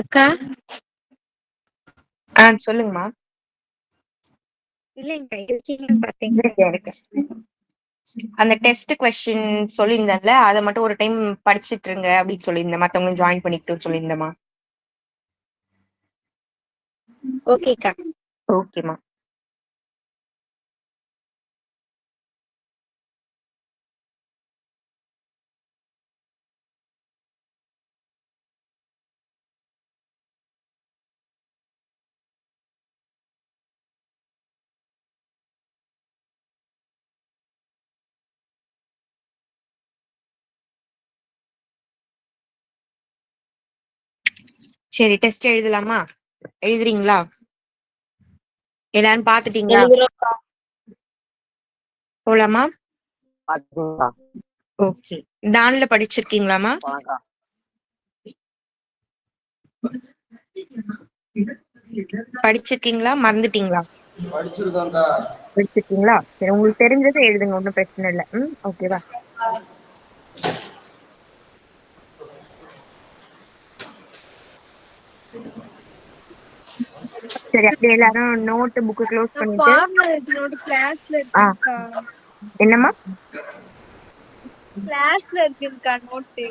அக்கா சொல்லுங்கம்மா. இல்லைங்கக்கா இருக்கீங்கன்னு பார்த்தேங்க. இருக்கேன் இருக்கேன். அந்த டெஸ்ட் கொஸ்டின் சொல்லியிருந்தேன்ல, அதை மட்டும் ஒரு டைம் படிச்சிட்டு இருங்க அப்படின்னு சொல்லியிருந்தேன். மத்தவங்க ஜாயின் பண்ணிக்கிட்டு சொல்லியிருந்தேம்மா. ஓகேக்கா. ஓகேம்மா. சரி, டெஸ்ட் எழுதலாமா? எழுதுறீங்களா? எல்லாரும் பாத்துட்டீங்களா? போலாமா? ஓகே. தான்ல படிச்சிருக்கீங்களாமா? படிச்சிருக்கீங்களா, மறந்துட்டீங்களா? படிச்சிருக்கீங்களா? சரி, உங்களுக்கு தெரிஞ்சதை எழுதுங்க, ஒன்றும் பிரச்சனை இல்லை. ஓகேவா? சரி, அப்படியே எல்லாரும் நோட்டு புக்கு க்ளோஸ் பண்ணிட்டு. என்னம்மா? கிளாஸ்ல இருக்குங்கக்கா நோட்டு.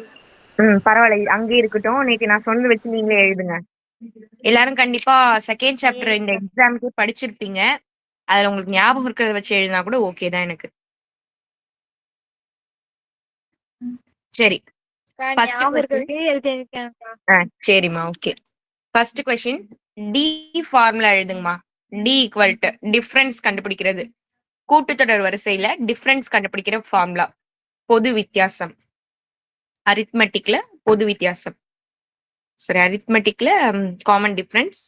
பரவாயில்ல, அங்கேயே இருக்கட்டும். நேற்று நான் சொன்னது வச்சு நீங்களே எழுதுங்க. எல்லாரும் கண்டிப்பா செகண்ட் சாப்டர் இந்த எக்ஸாமுக்கு படிச்சிருப்பீங்க. அதுல உங்களுக்கு ஞாபகம் இருக்கிறத வச்சு எழுதினா கூட ஓகே தான் எனக்கு. சரி, சரிம்மா. Okay, first question. T formula எழுதுங்கம்மா. டி ஈக்குவல் டு டிஃபரன்ஸ் கண்டுபிடிக்கிறது. கூட்டுத்தொடர் வரிசையில டிஃபரன்ஸ் கண்டுபிடிக்கிற ஃபார்முலா பொது வித்தியாசம். அரித்மெட்டிக்ல பொது வித்தியாசம். சரி, அரித்மெட்டிக்ல காமன் டிஃபரன்ஸ்,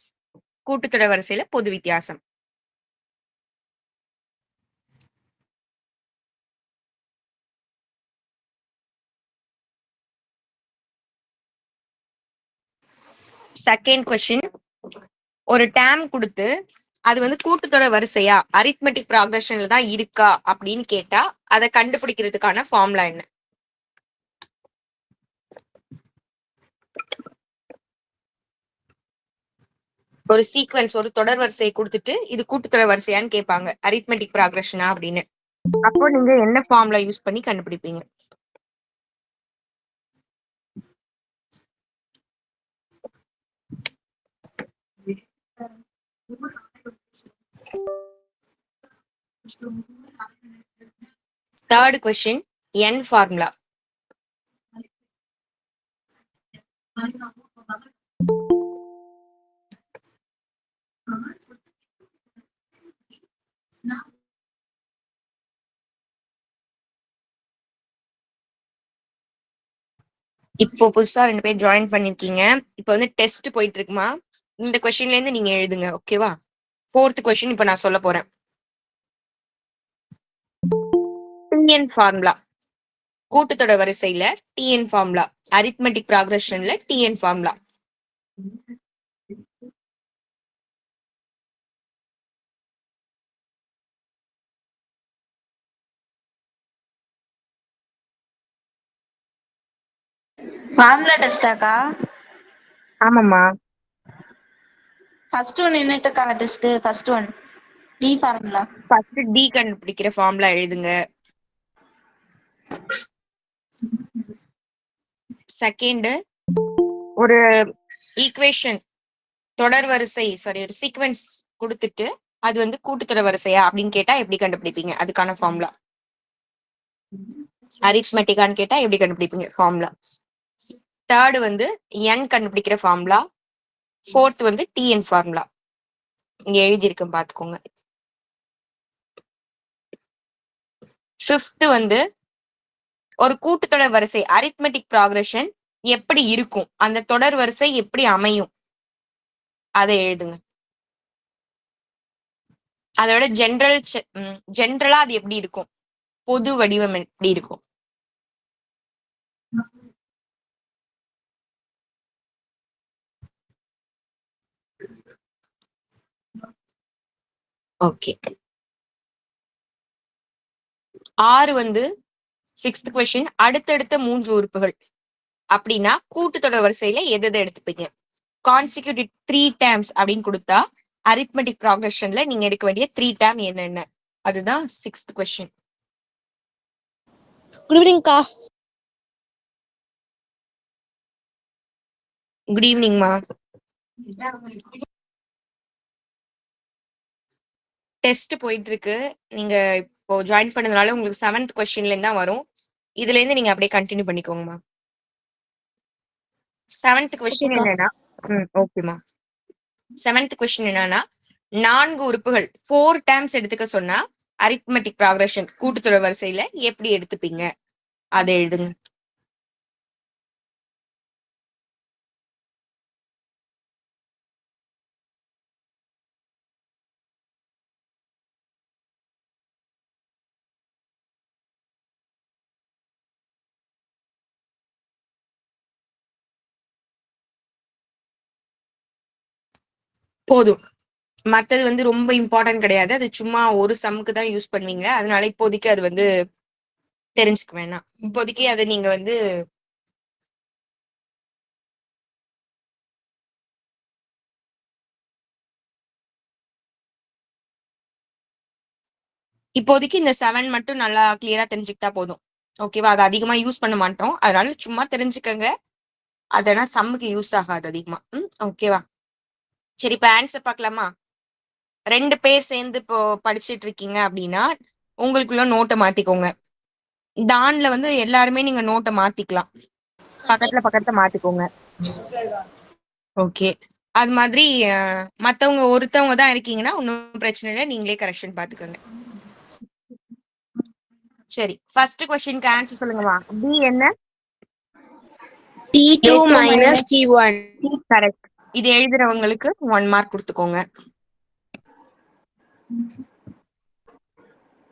கூட்டுத்தொடர் வரிசையில பொது வித்தியாசம். Second question. ஒரு டேம் கொடுத்து அது வந்து கூட்டுத்தொடர் வரிசையா அரித்மெட்டிக் ப்ராக்ரஷன்ல தான் இருக்கா அப்படின்னு கேட்டா அதை கண்டுபிடிக்கிறதுக்கான ஃபார்முலா என்ன? ஒரு சீக்வன்ஸ், ஒரு தொடர் வரிசையை கொடுத்துட்டு இது கூட்டுத்தொடர் வரிசையான்னு கேட்பாங்க, அரித்மெட்டிக் ப்ராக்ரஷனா அப்படின்னு. அப்போ நீங்க என்ன ஃபார்முலா யூஸ் பண்ணி கண்டுபிடிப்பீங்க? Third question, n formula. இப்போ புதுசா 2 பேர் ஜாயின் பண்ணிருக்கீங்க. இப்போ வந்து டெஸ்ட் போயிட்டு இருக்குமா, இந்த கொஸ்டின்ல இருந்து நீங்க எழுதுங்க, ஓகேவா? ஃபோர்த் கொஸ்டின் இப்போ நான் சொல்ல போறேன். TN formula. கூட்டுத்தொடர் வரிசையில டிஎன் ஃபார்முலா, அரித்மெட்டிக் ப்ராக்ரஷன்ல டிஎன் ஃபார்முலா. ஃபார்முலா டெஸ்டாக்கா? ஆமாம்மா. ஃபர்ஸ்ட் ஒன் என்னட்டக்கா test first one T formula. First T கண்டுபிடிக்கிற ஃபார்முலா எழுதுங்க. செகண்ட் ஒரு ஈக்குவேஷன் தொடர் வரிசை ஒரு சீக்வென்ஸ் கொடுத்துட்டு அது வந்து கூட்டுத்தொடர் வரிசையா அப்படின்னு கேட்டா எப்படி கண்டுபிடிப்பீங்க? அதுக்கான ஃபார்முலா. அரித்மெட்டிக்கான்னு கேட்டா எப்படி கண்டுபிடிப்பீங்க? ஃபார்முலா. தேர்ட் வந்து என் கண்டுபிடிக்கிற ஃபார்முலா. ஃபோர்த் வந்து டிஎன் ஃபார்முலா. இங்க எழுதியிருக்கேன் பாத்துக்கோங்க. ஃபிஃப்த் வந்து ஒரு கூட்டுத்தொடர் வரிசை அரித்மெட்டிக் ப்ராக்ரஷன் எப்படி இருக்கும், அந்த தொடர் வரிசை எப்படி அமையும் அதை எழுதுங்க. அதோட ஜென்ரலா அது எப்படி இருக்கும், பொது வடிவம் எப்படி இருக்கும். ஓகே. 6 வந்து 6th கொஸ்டின். அடுத்தடுத்த 3 உறுப்புகள் அப்படின்னா கூட்டுத்தொடர் வரிசையில எதை எடுத்துப்பீங்க? கான்சிக்யூட்டிவ் 3 டேர்ம்ஸ் அப்படின்னு கொடுத்தா அரித்மெட்டிக் ப்ராக்ரஷன்ல நீங்க எடுக்க வேண்டிய 3 டேர்ம் என்னென்ன? அதுதான் 6th கொஸ்டின். குட் ஈவினிங்க்கா. குட் ஈவினிங்மா. டெஸ்ட் போயிட்டு இருக்கு. நீங்க இப்போ ஜாயின் பண்ணதுனால உங்களுக்கு 7th கொஸ்டின்ல இருந்து தான் வரும். இதுல இருந்து நீங்க அப்படியே கண்டினியூ பண்ணிக்கோங்கம்மா. 7th கொஸ்டின் என்னன்னா, ஓகேமா. 7th கொஸ்டின் என்னன்னா, 4 உறுப்புகள் 4 டேர்ம்ஸ் எடுத்துக்க சொன்னா அரித்மெட்டிக் ப்ராக்ரஷன் கூட்டுத்தொடர் வரிசையில எப்படி எடுத்துப்பீங்க அதை எழுதுங்க. போதும். மத்தது வந்து ரொம்ப இம்பார்ட்டன்ட் கிடையாது. அது சும்மா ஒரு சம்முக்கு தான் யூஸ் பண்ணுவீங்க. அதனால இப்போதைக்கு அது வந்து தெரிஞ்சுக்க வேணாம். இப்போதைக்கு அதை நீங்க வந்து இப்போதைக்கு இந்த 7 மட்டும் நல்லா கிளியரா தெரிஞ்சுக்கிட்டா போதும். ஓகேவா? அதை அதிகமா யூஸ் பண்ண மாட்டோம். அதனால சும்மா தெரிஞ்சுக்கங்க. அதனா சம்முக்கு யூஸ் ஆகாது அதிகமா. ஓகேவா? சரி, இப்ப ஆன்சர் பார்க்கலாமா? 2 பேர் சேர்ந்து இப்போ படிச்சுட்டு இருக்கீங்க அப்படின்னா உங்களுக்குள்ள நோட்டை மாத்திக்கோங்க. டான்ல வந்து எல்லாருமே நீங்க நோட்டை மாத்திக்கலாம். பக்கத்துல மாத்திக்கோங்க. ஓகே. அது மாதிரி மத்தவங்க ஒருத்தவங்க தான் இருக்கீங்கன்னா ஒன்னும் பிரச்சனை இல்லை. நீங்களே கரெக்ஷன் பாத்துக்கோங்க. சரி, ஃபர்ஸ்ட் கொஸ்டினுக்கு ஆன்சர் சொல்லுங்கம்மா. பி என்ன? T2 minus T1. கரெக்ட். இது எழுதுறவங்களுக்கு 1 மார்க் கொடுத்துக்கோங்க.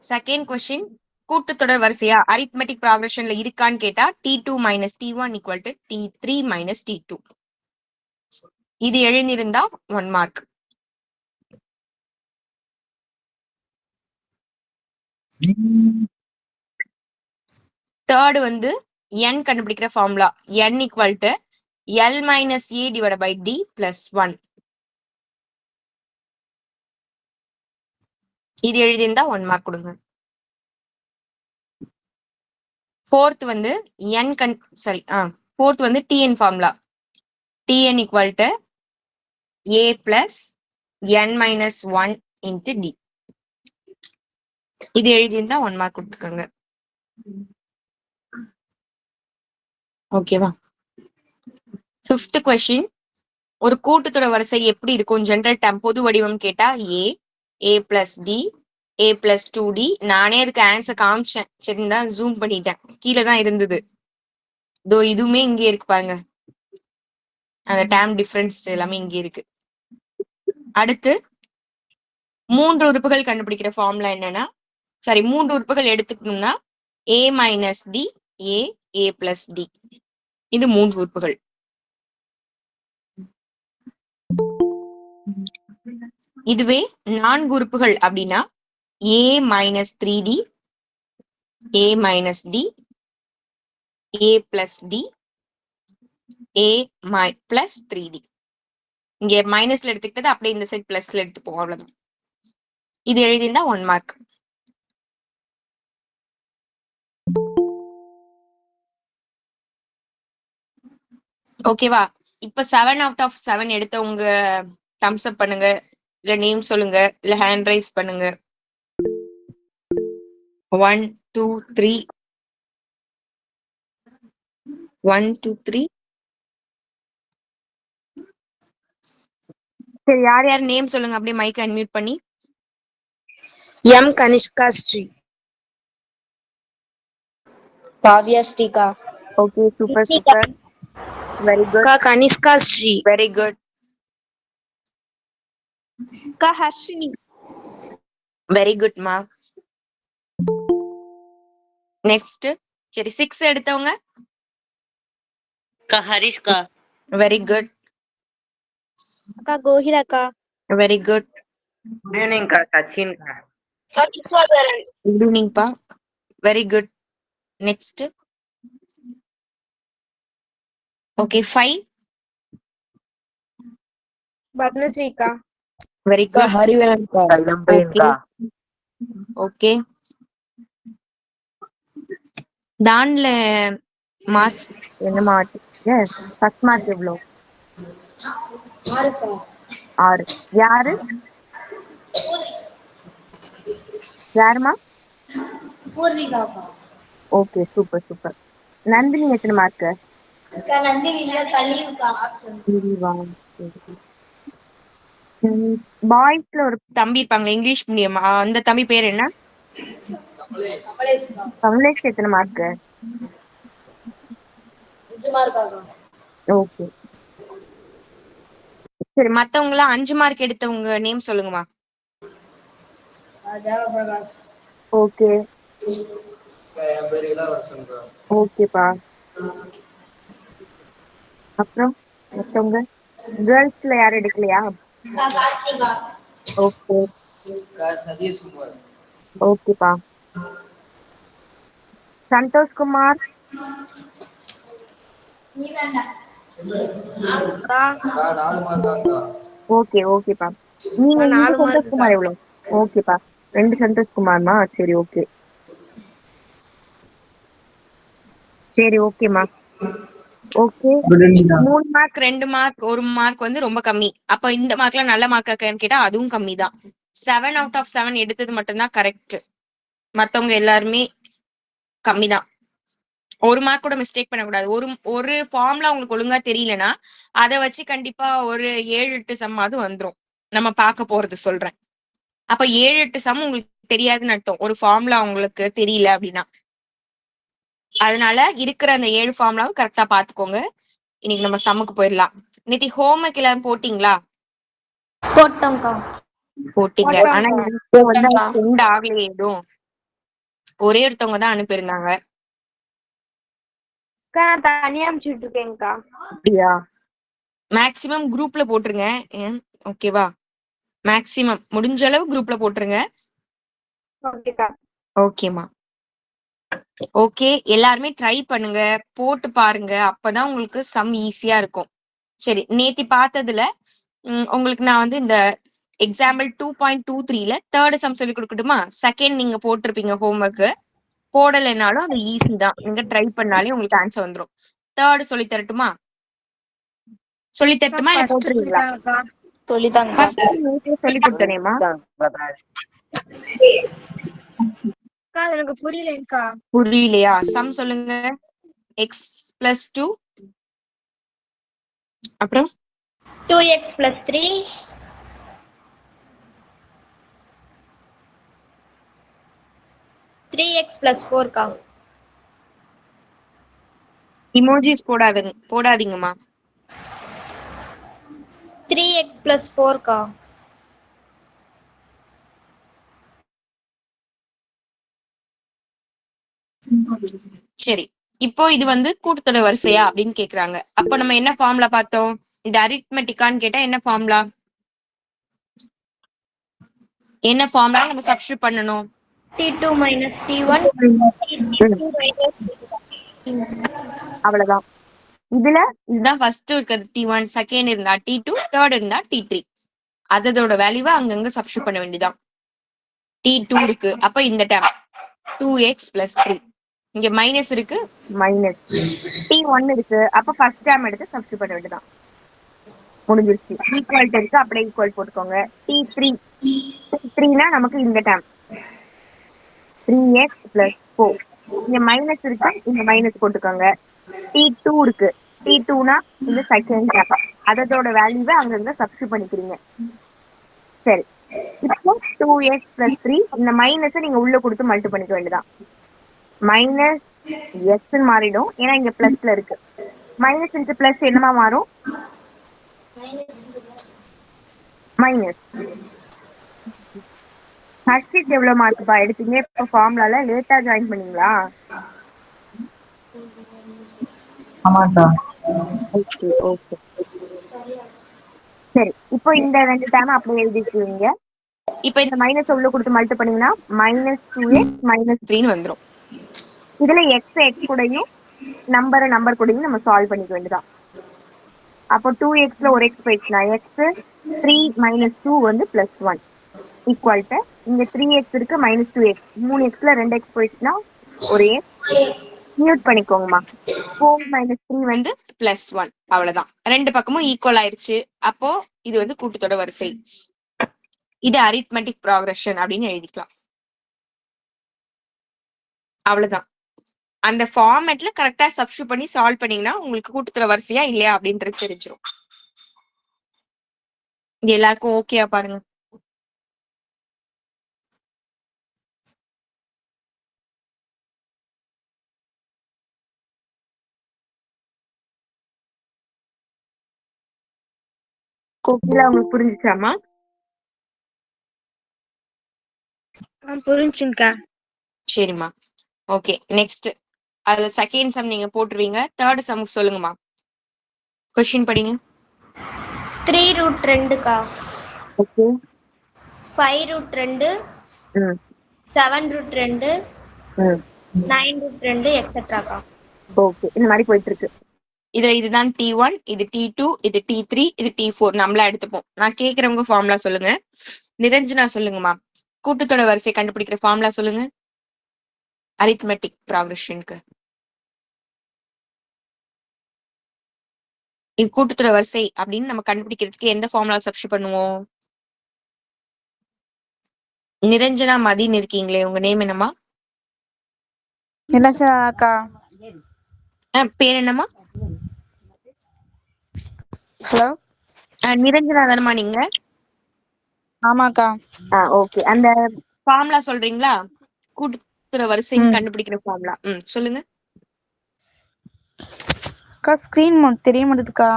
செகண்ட் கொஸ்டின், கூட்டுத்தொடர் வரிசையா அரித்மெட்டிக் ப்ராக்ரஷன்ல இருக்கான்னு கேட்டா T2 minus T1 equal to T3 minus T2. இது எழுந்திருந்தா 1 மார்க். தேர்ட் வந்து n கண்டுபிடிக்கிற formula. n equal to L minus A divided by D plus 1. இது எழுதியிருந்தா 1 மார்க் கொடுங்க. ஃபோர்த் வந்து ஃபோர்த் வந்து Tn formula. Tn equal to A plus n minus 1 into D. இது எழுதியிருந்தா 1 mark கொடுத்துக்கோங்க. ஓகேவா? 5th கொஸ்டின், ஒரு கூட்டுத்தொடர் வரிசை எப்படி இருக்கும் ஜெனரல் டேர்ம் பொது வடிவம் கேட்டா A plus D A plus 2D. நானே அதுக்கு ஆன்சர் காமிச்சேன். சரி, தான் ஜூம் பண்ணிட்டேன். கீழே தான் இருந்தது. இதோ இதுவுமே இங்கே இருக்கு பாருங்க. அந்த டேர்ம் டிஃபரன்ஸ் எல்லாமே இங்கே இருக்கு. அடுத்து 3 உறுப்புகள் கண்டுபிடிக்கிற ஃபார்முலா என்னன்னா, 3 உறுப்புகள் எடுத்துக்கணும்னா A minus D A plus D. இது 3 உறுப்புகள். இதுவே 4 உறுப்புகள் அப்படின்னா A minus 3D A minus D A plus D A plus 3D. இங்க மைனஸ்ல எடுத்துக்கிட்டது அப்படியே இந்த சைட் பிளஸ்ல எடுத்துப்போம், அவ்வளவுதான். இது எழுதியிருந்தா 1 மார்க். ஓகேவா? இப்ப 7 அவுட் ஆஃப் 7 எடுத்தவங்க தம்ஸ் அப் பண்ணுங்க, இல்ல நேம் சொல்லுங்க, இல்ல ஹேண்ட் ரைஸ் பண்ணுங்க. 1 2 3 1 2 3. சரி, யார் யார் நேம் சொல்லுங்க, அப்படியே மைக் அன்மியூட் பண்ணி. M. Kanishka Sri. காவ்யா ஸ்ரீகா. Okay, super super, very good, Kanishka Sri. Very good, Harshini. Very good மா. நெக்ஸ்ட், சரி 6 எடுத்தவங்க. Harishka. Very good, Gohila. Very good. Good evening, ka. Sachin ka. Good evening பா, very good. Next, okay 5. Padmasree. Very good, Harivalan ka. Kallambain okay ka. Okay. தான்ல marks என்ன mark? First mark எவ்வளோ? 6. யாரு யாருமா? பூர்விகாக்கா. Okay, super super. Nandini எத்தனை mark? நந்தினில கலியுக்கா option. பாய்ஸ்ல ஒரு தம்பி இருப்பாங்களே, இங்கிலீஷ் மீடியம், அந்த தம்பி பேர் என்ன? கமலேஷ் எத்தனை மார்க்? 5 மார்க்காக்கா. ஓகே, சரி மத்தவங்க எல்லாம் 5 மார்க் எடுத்தவங்க நேம் சொல்லுங்கம்மா. தேவபிரகாஷ். ஓகே என் பேரு இளவரசன்க்கா. ஓகேப்பா. அப்புறம் மத்தவங்க கேர்ள்ஸ்ல யாரும் எடுக்கலையா? கார்த்திகா. ஓகே சதீஷ்குமார். ஓகேப்பா. சந்தோஷ்குமார். Ka. 4 மார்க்காக்கா. ஓகே ஓகேப்பா. நீங்க இந்த 4 மார்க்குக்கா. சந்தோஷ்குமார் எவ்வளவு? ஓகேப்பா, 2 சந்தோஷ்குமார்மா. சரி ஓகே, சரி ஓகேம்மா. ஓகே, 3 மார்க் 2 மார்க் 1 மார்க் வந்து ரொம்ப கம்மி. அப்ப இந்த மார்க்ல நல்ல மார்க்கான்னு கேட்டா அதுவும் கம்மி தான். 7 அவுட் ஆஃப் 7 எடுத்தது மட்டும்தான் கரெக்ட். மத்தவங்க எல்லாருமே கம்மி தான். 1 மார்க் கூட மிஸ்டேக் பண்ணக்கூடாது. ஒரு ஃபார்ம்ல உங்களுக்கு ஒழுங்கா தெரியலனா அதை வச்சு கண்டிப்பா ஒரு 7-8 சம்மாவது வந்துரும். நம்ம பார்க்க போறது சொல்றேன். அப்ப 7-8 சம் உங்களுக்கு தெரியாதுன்னு அர்த்தம், ஒரு ஃபார்ம்ல உங்களுக்கு தெரியல அப்படின்னா. அதனால இருக்கிற அந்த 7 ஃபார்ம்லாவும் கரெக்டா பாத்துக்கோங்க. இன்னைக்கு நம்ம சம்முக்கு போயிடலாம். நேத்தி ஹோம்ஒர்க் எல்லாரும் போட்டீங்களா? போட்டோம்க்கா. போட்டீங்க. ஆனா இப்போ வந்து சென்ட் ஆகலையே எதுவும். ஒரே ஒருத்தவங்க தான் அனுப்பியிருந்தாங்க. தனியா அனுப்பிச்சுட்டு இருக்கேன்க்கா. அப்படியா? மேக்சிமம் குரூப்ல போட்டுருங்க. ஓகேவா? மேக்சிமம் முடிஞ்ச அளவு குரூப்ல போட்டுருங்க. ஓகேக்கா. ஓகேமா. ஓகே, எல்லாருமே ட்ரை பண்ணுங்க, போட்டு பாருங்க. அப்பதான் உங்களுக்கு சம் ஈஸியா இருக்கும். சரி, நேத்தி பார்த்ததுல உங்களுக்கு நான் வந்து இந்த எக்ஸாம்பிள் 2.23ல 3rd சம் சொல்லி கொடுக்கட்டுமா? செகண்ட் நீங்க போட்டிருப்பீங்க ஹோம்ஒர்க், போடலைனாலும் அது ஈஸி தான். நீங்க ட்ரை பண்ணாலே உங்களுக்கு ஆன்சர் வந்துடும். 3rd சொல்லி தரட்டுமா? சொல்லி தரட்டுமா இல்ல போட்டுருவீங்களா? சொல்லித்தாங்கக்கா. ஃபர்ஸ்ட் நேத்தே சொல்லி கொடுத்தனேமா. எனக்கு புரியலக்கா. புரியலையா? சம் சொல்லுங்க. x+2 அப்புறம் 2x plus 3. 3x plus 4க்கா. இமோஜிஸ் போடாதீங்கம்மா. 3x plus 4க்கா. சரி, இப்போ இது வந்து கூட்டுத்தொடர் வரிசையா அப்படின்னு கேக்குறாங்க. அப்ப நம்ம என்ன ஃபார்முலா பார்த்தோம்? இது அரித்மெட்டிக்கான்னு கேட்டா என்ன ஃபார்முலா நம்ம சப்ஸ்டிட்யூட் பண்ணணும்? t2 minus t1. அவ்வளவுதான். இதுல இதுதான் ஃபர்ஸ்ட் இருக்கிறது T1, செகண்ட் இருந்தா T2, தேர்ட் இருந்தா T3. அதோட வேல்யூவை அங்கங்க சப்ஸ்டியூட் பண்ண வேண்டியதான். T2 இருக்கு, அப்ப இந்த டேம் 2x + 3. இங்க மைனஸ் இருக்கு, மைனஸ். T1 இருக்கு, அப்ப ஃபர்ஸ்ட் டேம் எடுத்து சப்ஸ்டியூட் பண்ண வேண்டியதான். முடிஞ்சிருச்சு. ஈக்குவல் இருக்கு, அப்படியே ஈக்குவல் போட்டுக்கோங்க. T3னா நமக்கு இந்த டேம் 3x + 4. இங்க மைனஸ் இருக்கு, இங்க மைனஸ் போட்டுக்கோங்க. T2 இருக்கு, T2னா இந்த செகண்ட் டேம், அதோட வேல்யூவை அங்கங்க சப்ஸ்டியூட் பண்ணிக்கிறீங்க. சரி, இப்போ 2x + 3, இந்த மைனஸை நீங்க உள்ள கொடுத்து மல்டி பண்ணிக்க வேண்டியதான். மைனஸ் எக்ஸ் மாறிடும், ஏன்னா இங்க பிளஸ்ல இருக்கு. மைனஸ் இன்ட்டு பிளஸ் என்னமா மாறும்? மைனஸ். ஹர்ஷித் எவ்வளவு மார்க்குப்பா எடுத்தீங்க? இப்போ ஃபார்முலால லேட்டா ஜாயின் பண்ணீங்களா? ஆமாக்கா. Okay okay. சரி, இப்போ இந்த ரெண்டு டேம் அப்படியே எழுதிக்குவீங்க. இப்போ இந்த மைனஸ் உள்ள கொடுத்து மல்டி பண்ணீங்கன்னா -2x - 3 வந்துடும். இதுல எக்ஸ் கூடயும் நம்பர் கூடயும் நம்ம சால்வ் பண்ணிக்க வேண்டியதான். அப்போ 2xல ஒரு எக்ஸ் போயிடுச்சுன்னா எக்ஸ் 3 - 2 வந்து +1 ஈக்குவல் டு இங்க 3x இருக்கு -2x, 3xல 2x போயிடுச்சுன்னா ஒரு எக்ஸ் மியூட் பண்ணிக்கோங்கம்மா. 4 - 3 வந்து +1. அவ்வளவுதான், ரெண்டு பக்கமும் ஈக்குவல் ஆயிருச்சு. அப்போ இது வந்து கூட்டுத்தொடர் வரிசை. இது அரித்மெட்டிக் ப்ராக்ரஷன் அப்படின்னு எழுதிக்கலாம். அவ்வளவுதான். அந்த ஃபார்மேட்ல கரெக்டா சப்ஸ்டியூட் பண்ணி சால்வ் பண்ணீங்கன்னா உங்களுக்கு கூட்டுத்தொடர் வரிசையா இல்லையா அப்படின்றது தெரிஞ்சிடும். இது எல்லாருக்கும் ஓகேயா பாருங்க. கோகிலா, உங்களுக்கு புரிஞ்சுச்சாமா? புரிஞ்சுங்கக்கா. சரிம்மா, ஓகே. நெக்ஸ்ட், அதுல செகண்ட் சம் நீங்க போட்டுருவீங்க. தேர்ட் சம் சொல்லுங்கம்மா. கொஸ்டின் படிங்க. 3√2க்கா. ஓகே. 5√2, 7√2, 9√2 எக்ஸெட்ராக்கா. ஓகே, இந்த மாதிரி போயிட்டு இருக்கு. இதுதான் T1, இது T2, இது T3, இது T4 நம்மளா எடுத்துப்போம். நான் கேக்குறவங்க ஃபார்முலா சொல்லுங்க. நிரஞ்சனா சொல்லுங்கம்மா, கூட்டுத்தொடர் வரிசை கண்டுபிடிக்கிற ஃபார்முலா சொல்லுங்க அரித்மெட்டிக் ப்ராக்ரஷனுக்கு. இது கூட்டுத்தொடர் வரிசை அப்படின்னு நம்ம கண்டுபிடிக்கிறதுக்கு எந்த ஃபார்முலா சப்ஸ்டியூட் பண்ணுவோம்? நிரஞ்சனா மதின்னு இருக்கீங்களே, உங்க நேம் என்னம்மா? அக்கா. பேர் என்னம்மா? ஹலோ, நிரஞ்சனா தானம்மா நீங்க? ஆமாக்கா. ஓகே, அந்த ஃபார்முலா சொல்றீங்களா? கூட்டுத்தொடர் வரிசைன்னு கண்டுபிடிக்கிற ஃபார்முலா சொல்லுங்க. அக்கா ஸ்கிரீன் தெரிய மாட்டேதுக்கா.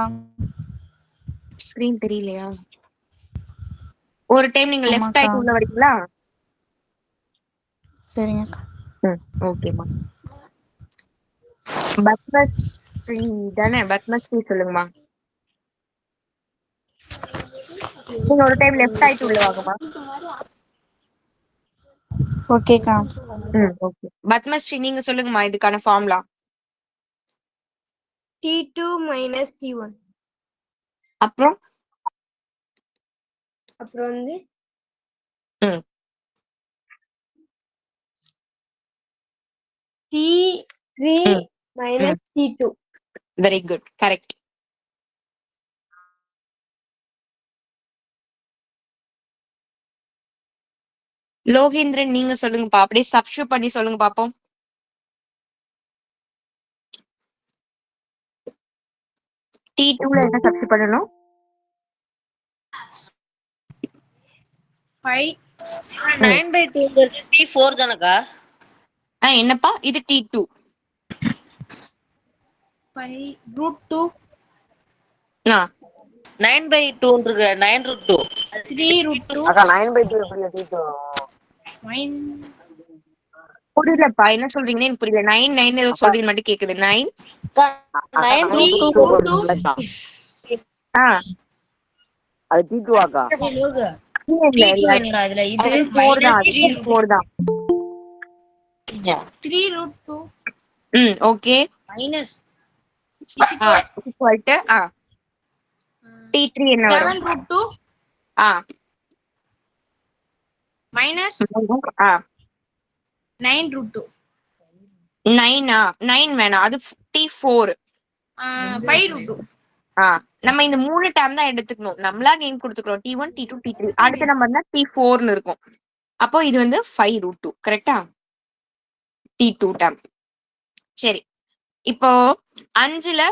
ஸ்கிரீன் தெரியலையா? ஒரு டைம் நீங்க லெஃப்ட் ஆமாக்கா. ஆயிட்டு உள்ள வரீங்களா? சரிங்கக்கா. ஓகேம்மா. பத்மஸ்ரீ தானே? பத்மஸ்ரீ சொல்லுங்கம்மா. நீங்க ஒரு டைம் லெஃப்ட் ஆயிட்டு உள்ள வாங்கம்மா. ஓகேக்கா. ஓகே. பத்மஸ்ரீ நீங்க சொல்லுங்கம்மா இதுக்கான ஃபார்முலா. T2 - T1. அப்புறம் வந்து T3 - T2. Very good, correct. Logendran நீங்க சொல்லுங்கப்பா, அப்படியே சப்ஸ்டியூட் பண்ணி சொல்லுங்க பாப்போம். T2ல என்ன சப்ஸ்டியூட் பண்ணணும்? 9/2 T4 தானக்கா? என்னப்பா இது T2? 5√2. 9/2 இருக்கு. 9√2. 3√2. அக்கா 9/2 எப்படி T2? புரியலப்பா, என்ன சொல்றீங்கன்னு எனக்கு புரியல. 9 ஏதோ சொல்றீங்க மட்டும் கேக்குது. 9 9/2 அது T2 ஆக்கா? T2 என்னடா இதுல? இது -4 தான். 3√2. ஓகே. ஈக்குவல் டு T3 என்ன வரும்? 7 root 2 minus 9 root 2. 9 வேணாம், அது T4. 5 root 2. நம்ம இந்த 3 டேர்ம் தான் எடுத்துக்கணும். நம்மளா நேம் கொடுத்துக்கிறோம் T1 T2 T3. அடுத்த நம்பர்னா T4ன்னு இருக்கும். அப்போ இது வந்து 5 root 2. கரெக்டா? T2 term. சரி, இப்போ 5ல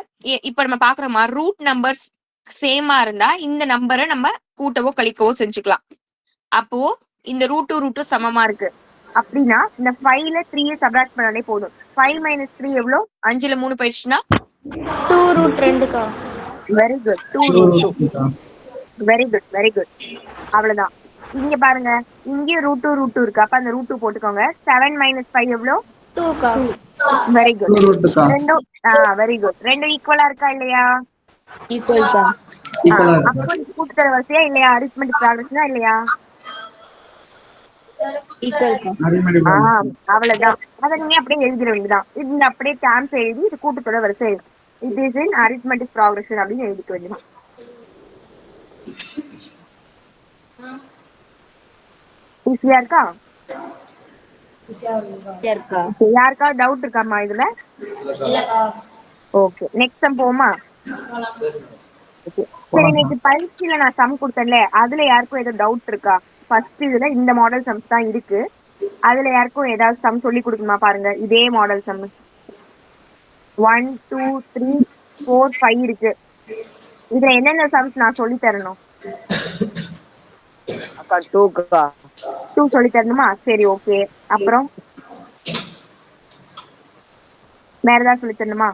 இப்ப நம்ம பாக்குறோமா ரூட் நம்பர்ஸ் சேமா இருந்தா இந்த நம்பரை நம்ம கூட்டவோ கழிக்கவோ செஞ்சுக்கலாம். அப்போ இந்த ரூட் 2 சமமா இருக்கு அப்படின்னா இந்த 5ல 3 சப்ராக்ட் பண்ணாலே போதும். 5 minus 3 எவ்வளோ? 5ல 3 போயிடுச்சுன்னா 2 root 2 very good. 2 root 2. Very good very good. அவ்வளவுதான். இங்க பாருங்க, இங்கேயும் ரூட் 2 இருக்கு. அப்ப அந்த ரூட் 2 போட்டுக்கோங்க. 7 minus 5 எவ்வளோ? 2 வெரி குட். ரெண்டும் வெரி குட். ரெண்டும் ஈக்குவலா இருக்கா இல்லையா? ஈக்குவல் தான். அப்போ இது கூட்டுத்தொகை வரிசையா இல்லையா? அரித்மெட்டிக் ப்ராக்ரஷனா இல்லையா? ஈக்குவல் தான். அவ்வளவுதான். அதை நீங்க அப்படியே எழுதிட வேண்டியதான். இந்த அப்படியே டேர்ம்ஸ் எழுதி இது கூட்டுத்தொகை வரிசை it is in arithmetic progression அப்படின்னு எழுதிக்க வேண்டியதான். ஈஸியா இருக்கா? யாருக்கா டவுட் இருக்காமா இதுல? ஓகே, நெக்ஸ்ட் சம் போமா? சரி, இன்னைக்கு பரீட்சையில நான் சம் கொடுத்தேன்ல, அதுல யாருக்கும் ஏதோ டவுட் இருக்கா? ஃபர்ஸ்ட் இதுல இந்த மாடல் சம்ஸ் தான் இருக்கு. அதுல யாருக்கும் ஏதாவது சம் சொல்லி கொடுக்கணுமா? பாருங்க, இதே மாடல் சம் 1 2 3 4 5 இருக்கு. இதுல என்னென்ன சம்ஸ் நான் சொல்லி தரணும்? அக்கா 2 சொல்லி தரணுமா? சரி, ஓகே. அப்புறம் வேற ஏதாவது சொல்லி தரணுமா?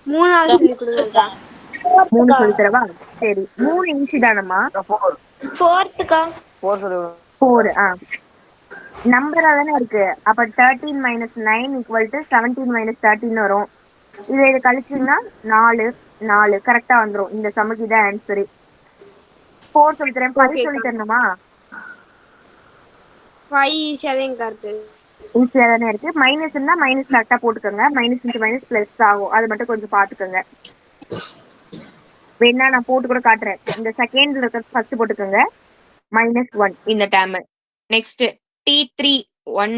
3 சொல்லி கொடுங்க. 3 சொல்லி தரவா? சரி, 3 ஈஸி தானம்மா. 4 நம்பரா தானே இருக்கு. அப்ப 13 minus 9 equal to 17 minus 13 வரும். இதை கழிச்சீங்கன்னா 4 கரெக்டா வந்துரும். இந்த சமுக்கு இதான் ஆன்சரு. 4 சொல்லி தரேன். 5 சொல்லி தரணுமா? 5 ஈஸியா தான் இருக்கு. ஈஸியா தானே இருக்கு. மைனஸ் இருந்தா மைனஸ் கரெக்டா போட்டுக்கோங்க. மைனஸ் இன்ட்டு மைனஸ் பிளஸ் ஆகும். அது மட்டும் கொஞ்சம் பாத்துக்கோங்க. வேணா நான் போட்டு கூட காட்டுறேன். இந்த செகண்ட்ல இருக்க ஃபர்ஸ்ட் போட்டுக்கோங்க. -1 இந்த டேர்ம். நெக்ஸ்ட் T3 1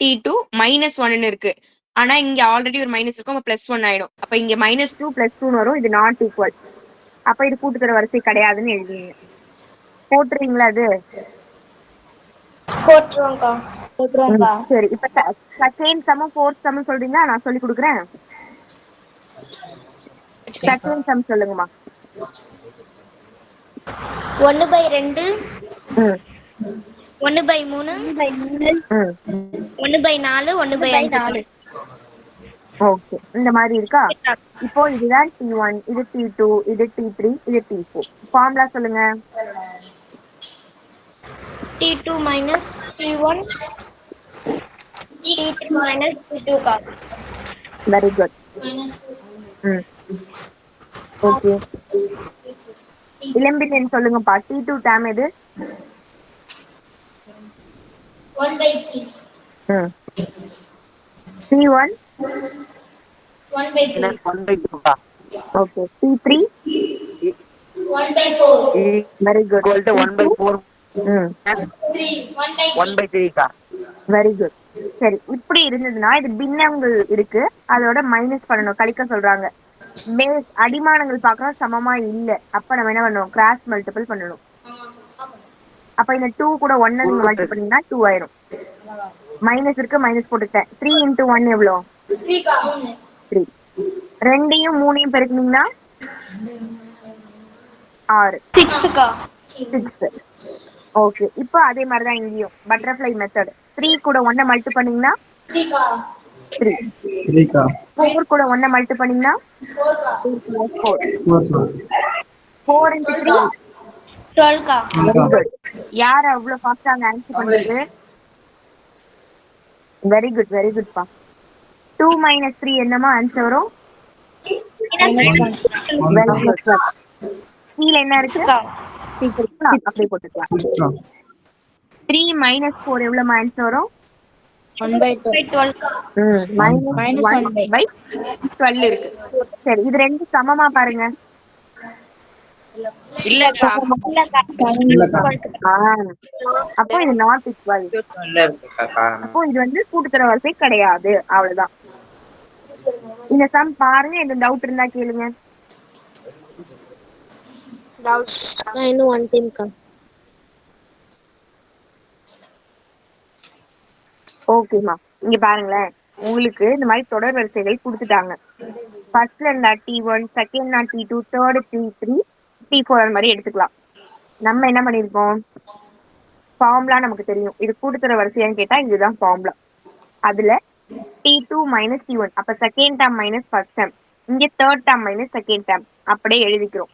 T2 -1 இருக்கு. ஆனா இங்க ஆல்ரெடி ஒரு மைனஸ் இருக்கும். +1 ஆயிடும். அப்ப இங்க -2 +2 வரும். இது நாட் ஈக்குவல். அப்ப இது கூட்டுத்தொகை வரிசை கிடையாதுன்னு எழுதுவீங்க. போட்டுறீங்களா? அது போட்டுருவோம்க்கா. சரி, இப்ப செகண்ட் சம் ஃபோர்த் சம் சொல்றீங்களா? நான் சொல்லி கொடுக்குறேன். செகண்ட் சம் சொல்லுங்கம்மா. 1/2 1/3 1/4 1/5. ஓகே, இந்த மாதிரி இருக்கா? இப்போ இதுதான் T1, இது T2, இது T3, இது T4. ஃபார்முலா சொல்லுங்க. T2 minus T1 T3 minus T2 का. Very good. ஓகே, இளம்பிள்ளை சொல்லுங்கப்பா. T2 டேர்ம் எது? 1/3. T1 1/3. Okay. T3 1/4. Very good. equal to 1/4. 1/3 கா. Very good. சரி, இப்படி இருந்ததுன்னா இது பின்னங்கள் இருக்கு, அதோட மைனஸ் பண்ணணும், கழிக்க சொல்றாங்க. பேஸ் அடிமானங்கள் பார்க்கறோம், சமமா இல்ல. அப்ப நம்ம என்ன பண்ணணும்? கிராஸ் மல்டிபிள் பண்ணணும். அப்ப இந்த 2 கூட 1 நீங்க மல்டிபிள் பண்ணீங்கன்னா 2 ஆயிரும். மைனஸ் இருக்கு, மைனஸ் போட்டுட்டேன். 3 into 1 எவ்வளோ? 3. ரெண்டையும் 3ஐயும் பெருக்குனீங்கன்னா 6. 6. ஓகே, இப்போ அதே மாதிரி தான் இங்கேயும் பட்டர்ஃப்ளை மெத்தட். 3 கூட 1 மல்டிபிள் பண்ணீங்கன்னா 3. 4 கூட 1 மல்டிபிள் பண்ணீங்கன்னா 4 into 3 12. யார் அவ்வளவு ஃபாஸ்டா ஆன்சர் பண்றது? வெரி குட், வெரி குட் பா. 2 minus 3 என்னமா ஆன்சர் வரும்? Very good. கீழ என்ன இருக்கு? அப்படியே போட்டுக்கலாம். 3 minus 4 எவ்வளவு ஆன்சர் வரும்? 1 by 2. by 12. Minus 1 by. By 12 இருக்கு. சரி, இது ரெண்டு சமமா பாருங்க. இல்லக்கா. இல்லக்கா. அப்போ இது நாட் ஈக்குவல். அப்போ இது வந்து கூட்டுத்தொடர் வரிசை கிடையாது. அவ்வளவுதான். இந்த சம் பாருங்க, எந்த டவுட் இருந்தா கேளுங்க. நான் இன்னும் ஒன் டைம்க்கா. ஓகேமா, இங்க பாருங்களேன், உங்களுக்கு இந்த மாதிரி தொடர் வரிசைகள் கொடுத்துட்டாங்க. ஃபர்ஸ்ட்ல இருந்தா T1, செகண்ட்னா T2, third T3, T4 அந்த மாதிரி எடுத்துக்கலாம். நம்ம என்ன பண்ணிருக்கோம், ஃபார்முலா நமக்கு தெரியும். இது கூட்டுத்தொடர் வரிசையான்னு கேட்டா இதுதான் ஃபார்முலா. அதுல T2 மைனஸ் T1, அப்ப second term minus first term, இங்க third term minus second term அப்படியே எழுதிக்கிறோம்.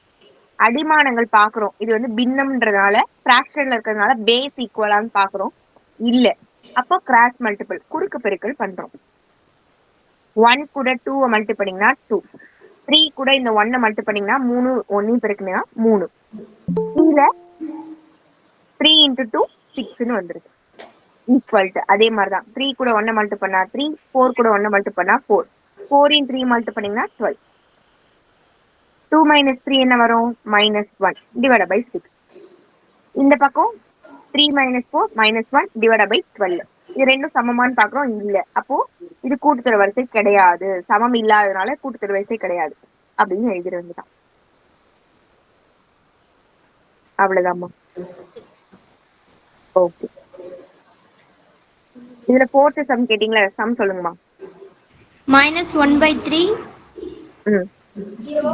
அடிமானங்கள் பாக்குறோம். இது வந்து பின்னம்ன்றதுனால பிராக்ஷன்ல இருக்கிறதுனால பேஸ் ஈக்குவலான்னு பாக்குறோம். இல்ல, அப்போ கிராஸ் மல்டிபிள், குறுக்கு பெருக்கல் பண்றோம். 1 கூட 2 மல்டி பண்ணீங்கன்னா 2, 3 கூட இந்த 1 மல்டி பண்ணீங்கன்னா 3, 1 பெருக்குனா 3. கீழே 3 into 2 6ன்னு வந்துருக்கு. ஈக்குவல் டு அதே மாதிரி தான் 3 கூட 1 மல்டி பண்ணா 3, 4 கூட 1 மல்டி பண்ணா 4, 4 in 3 மல்டி பண்ணீங்கன்னா 12. 2 மைனஸ் 3 என்ன வரும், -1 டிவைட் பை 6. இந்த பக்கம் 3 மைனஸ் 4 -1 டிவைட் பை 12. இது ரெண்டும் சமமானு பாக்குறோம். இல்ல, அப்போ இது கூட்டுத்தொடர் வரிசை கிடையாது. சமம் இல்லாததுனால கூட்டுத்தொடர் வரிசை கிடையாது அப்படின்னு எழுதிட வேண்டியதான். அவ்வளவுதாம்மா. ஓகே, இதுல போர்த்து சம் கேட்டீங்களா, சம் சொல்லுங்கம்மா. minus 1 by 3. ம்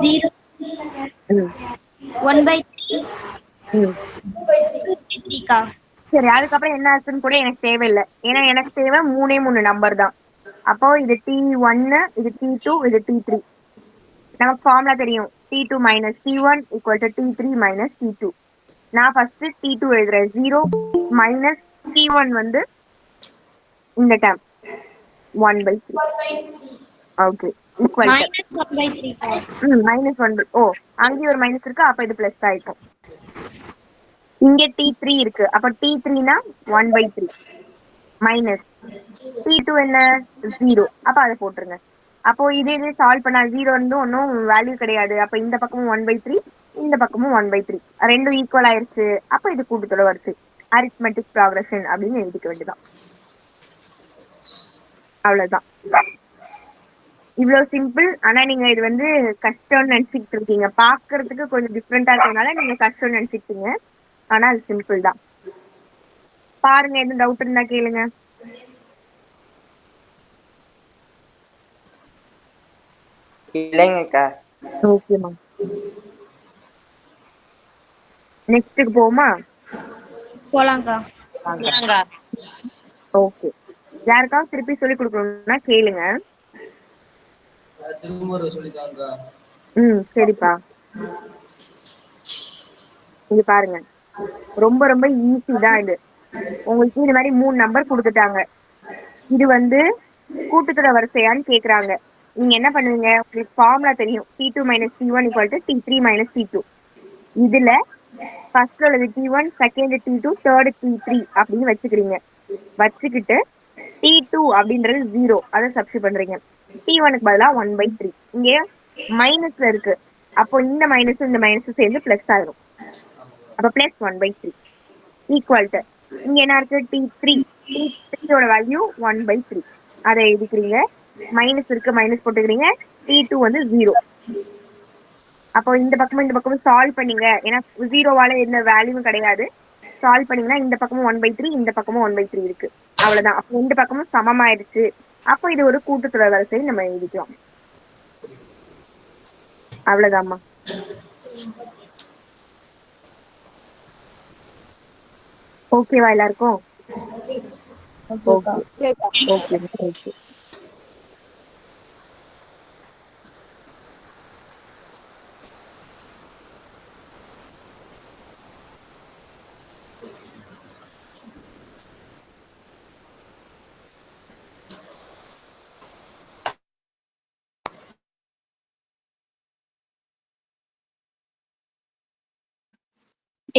0. ம் 1 by 3. ம் 3 கா. சரி, அதுக்கப்புறம் என்ன ஆச்சுன்னு கூட எனக்கு தேவையில்லை. ஏன்னா எனக்கு தேவை 3 நம்பர் தான். அப்போ இது T1, இது T2, இது T3. நமக்கு ஃபார்முலா தெரியும். T2 minus T1 equal to T3 minus T2. நான் ஃபர்ஸ்ட் T2 எழுதுறேன். 0 மைனஸ் T1 வந்து இந்த term 1 by 3. Okay, equal to minus 1 by 3 கா. -1. ஓ, அங்கேயும் ஒரு மைனஸ் இருக்கு, அப்ப இது பிளஸ் ஆயிடும். இங்க T3 இருக்கு, அப்ப T3னா 1 by 3 மைனஸ் T2 என்ன 0, அப்ப அதை போட்டுருங்க. அப்போ இதே சால்வ் பண்ணா 0 வந்து ஒன்றும் வேல்யூ கிடையாது. அப்ப இந்த பக்கமும் 1 by 3, இந்த பக்கமும் 1 by 3, ரெண்டும் ஈக்குவல் ஆயிருச்சு. அப்ப இது கூட்டுத்தொடர் வரிசை, அரித்மெட்டிக் ப்ராக்ரஷன் அப்படின்னு எழுதிக்க வேண்டியதான். அவ்வளவுதான், இவ்வளவு சிம்பிள். ஆனா நீங்க இது வந்து கஷ்டம்னு நினைச்சிட்டு இருக்கீங்க. பாக்குறதுக்கு கொஞ்சம் டிஃப்ரெண்டா இருக்கனால நீங்க கஷ்டம்னு நினைச்சிட்டீங்க. ஆனா அது சிம்பிள் தான். பாருங்க, எதுவும் டவுட் இருந்தா கேளுங்க. இல்லைங்கக்கா. ஓகேமா, நெக்ஸ்ட்டுக்கு போமா. போலாம்க்கா. ஓகே, யாருக்காவது திருப்பி சொல்லி கொடுக்கணும்னா கேளுங்க. சரிப்பா. இங்க பாருங்க, ரொம்ப ரொம்ப ஈஸி தான் இது. உங்களுக்கு இந்த மாதிரி 3 நம்பர் கொடுத்துட்டாங்க. இது வந்து கூட்டுத்தொடர் வரிசையான்னு கேக்குறாங்க. நீங்க என்ன பண்ணுவீங்க, உங்களுக்கு ஃபார்முலா தெரியும். T2 minus T1 equal to T3 minus T2. இதுல ஃபர்ஸ்ட்ல உள்ளது T1, second T2, third T3 அப்படின்னு வச்சுக்கிறீங்க. வச்சுக்கிட்டு T2 அப்படின்றது 0, அதை சப்ஸ்டிட் பண்றீங்க. T1க்கு பதிலா 1 by 3. இங்க மைனஸ்ல இருக்கு, அப்போ இந்த மைனஸ் இந்த மைனஸ் சேர்ந்து பிளஸ் ஆயிரும். அப்ப பிளஸ் 1 by 3 ஈக்குவல் டு இங்க என்ன இருக்கு, T3 வேல்யூ 1 by 3, அதை எழுதிக்கிறீங்க. மைனஸ் இருக்கு, மைனஸ் போட்டுக்கிறீங்க. T2 வந்து 0. அப்போ இந்த பக்கமும் சால்வ் பண்ணீங்க. ஏன்னா 0வால எந்த வேல்யூவும் கிடையாது. சால்வ் பண்ணீங்கன்னா இந்த பக்கமும் 1 by 3, இந்த பக்கமும் 1 by 3 இருக்கு. அவ்வளவுதான். அப்போ இந்த பக்கமும் சமமாயிருச்சு. அப்போ இது ஒரு கூட்டுத்தொடர் வரிசை நம்ம எழுதிக்கலாம். அவ்வளவுதாம்மா. ஓகேவா எல்லாருக்கும்? Okay okay okay.